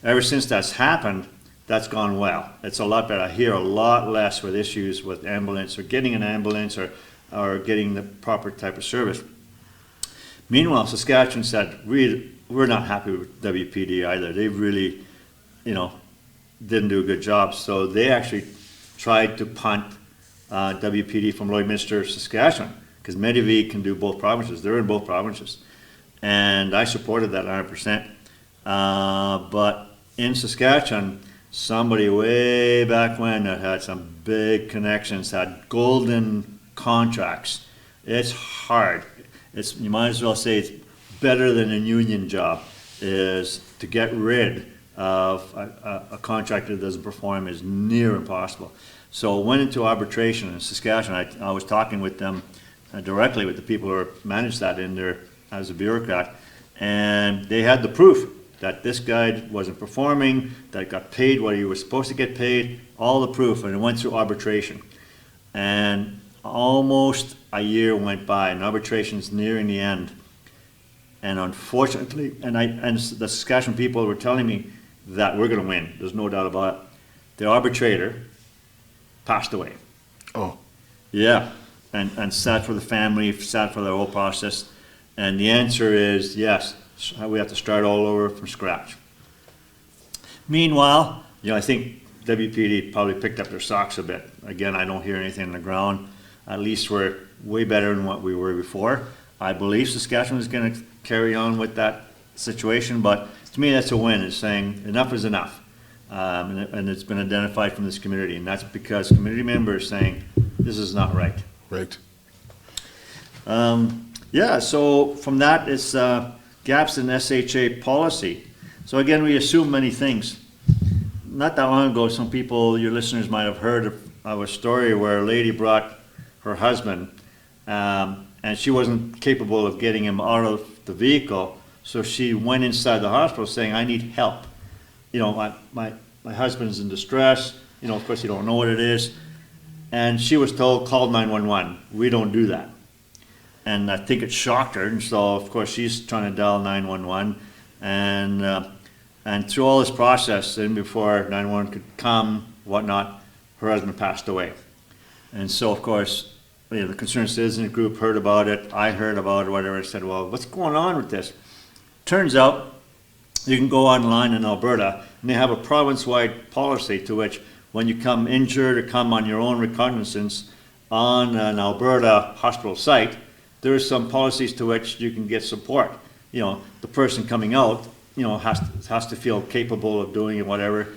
Ever since that's happened, that's gone well. It's a lot better. I hear a lot less with issues with ambulance or getting an ambulance or getting the proper type of service. Meanwhile, Saskatchewan said, we're not happy with WPD either. They really, didn't do a good job. So they actually tried to punt WPD from Lloydminster, Saskatchewan, because Medivy can do both provinces. They're in both provinces. And I supported that 100%. But in Saskatchewan, somebody way back when that had some big connections, had golden contracts. It's hard. You might as well say it's better than a union job, is to get rid of a contractor that doesn't perform is near impossible. So went into arbitration in Saskatchewan. I was talking with them directly with the people who managed that in there as a bureaucrat, and they had the proof that this guy wasn't performing, that got paid what he was supposed to get paid, all the proof, and it went through arbitration. And almost a year went by, and arbitration's nearing the end. And unfortunately, and the Saskatchewan people were telling me that we're going to win. There's no doubt about it. The arbitrator passed away. Oh. Yeah, and sad for the family, sad for the whole process. And the answer is yes, we have to start all over from scratch. Meanwhile, I think WPD probably picked up their socks a bit. Again, I don't hear anything on the ground. At least we're way better than what we were before. I believe Saskatchewan is going to carry on with that situation, but to me that's a win. It's saying enough is enough. And it's been identified from this community, and that's because community members saying this is not right. Right. Yeah, so from that, it's gaps in SHA policy. So again, we assume many things. Not that long ago, some people, your listeners might have heard of a story where a lady brought her husband, and she wasn't capable of getting him out of the vehicle, so she went inside the hospital saying, I need help. My husband's in distress, of course you don't know what it is. And she was told, call 911. We don't do that. And I think it shocked her, and so of course she's trying to dial 911. And through all this process, and before 911 could come, whatnot, her husband passed away. And so of course, the Concerned Citizens Group heard about it, I heard about it, whatever, and said, well, what's going on with this? Turns out, you can go online in Alberta, and they have a province-wide policy to which when you come injured or come on your own recognizance on an Alberta hospital site, there are some policies to which you can get support. The person coming out, has to feel capable of doing it, whatever,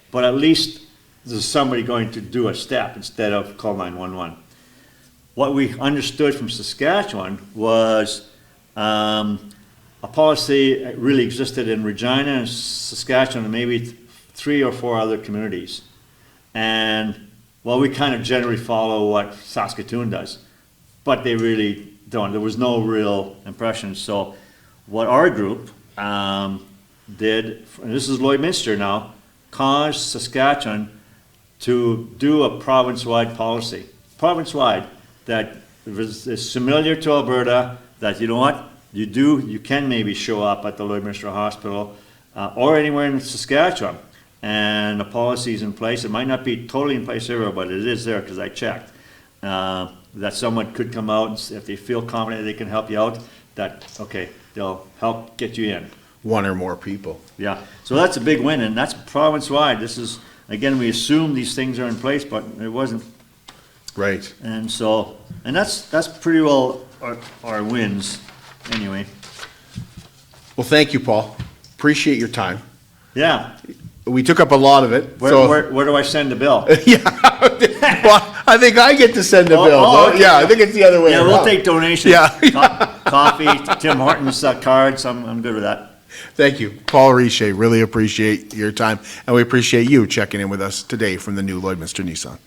but at least there's somebody going to do a step instead of call 911. What we understood from Saskatchewan was a policy that really existed in Regina and Saskatchewan and maybe 3 or 4 other communities. And we kind of generally follow what Saskatoon does, but they really don't. There was no real impression. So what our group did, and this is Lloydminster now, caused Saskatchewan to do a province-wide policy, province-wide, that is similar to Alberta, that you know what, you can maybe show up at the Lloydminster Hospital or anywhere in Saskatchewan, and the policy's in place. It might not be totally in place everywhere, but it is there because I checked. That someone could come out and if they feel confident they can help you out, that, okay, they'll help get you in. One or more people. Yeah, so that's a big win, and that's province-wide. This is, again, we assume these things are in place, but it wasn't. Right. And so, and that's pretty well our wins, anyway. Well, thank you, Paul. Appreciate your time. Yeah. We took up a lot of it. Where do I send the bill? Yeah. Well, I think I get to send the bill. okay. Yeah, I think it's the other way Yeah, around. we'll take donations. Yeah. Coffee, Tim Hortons cards, I'm good with that. Thank you, Paul Richer. Really appreciate your time, and we appreciate you checking in with us today from the new Lloydminster Nissan.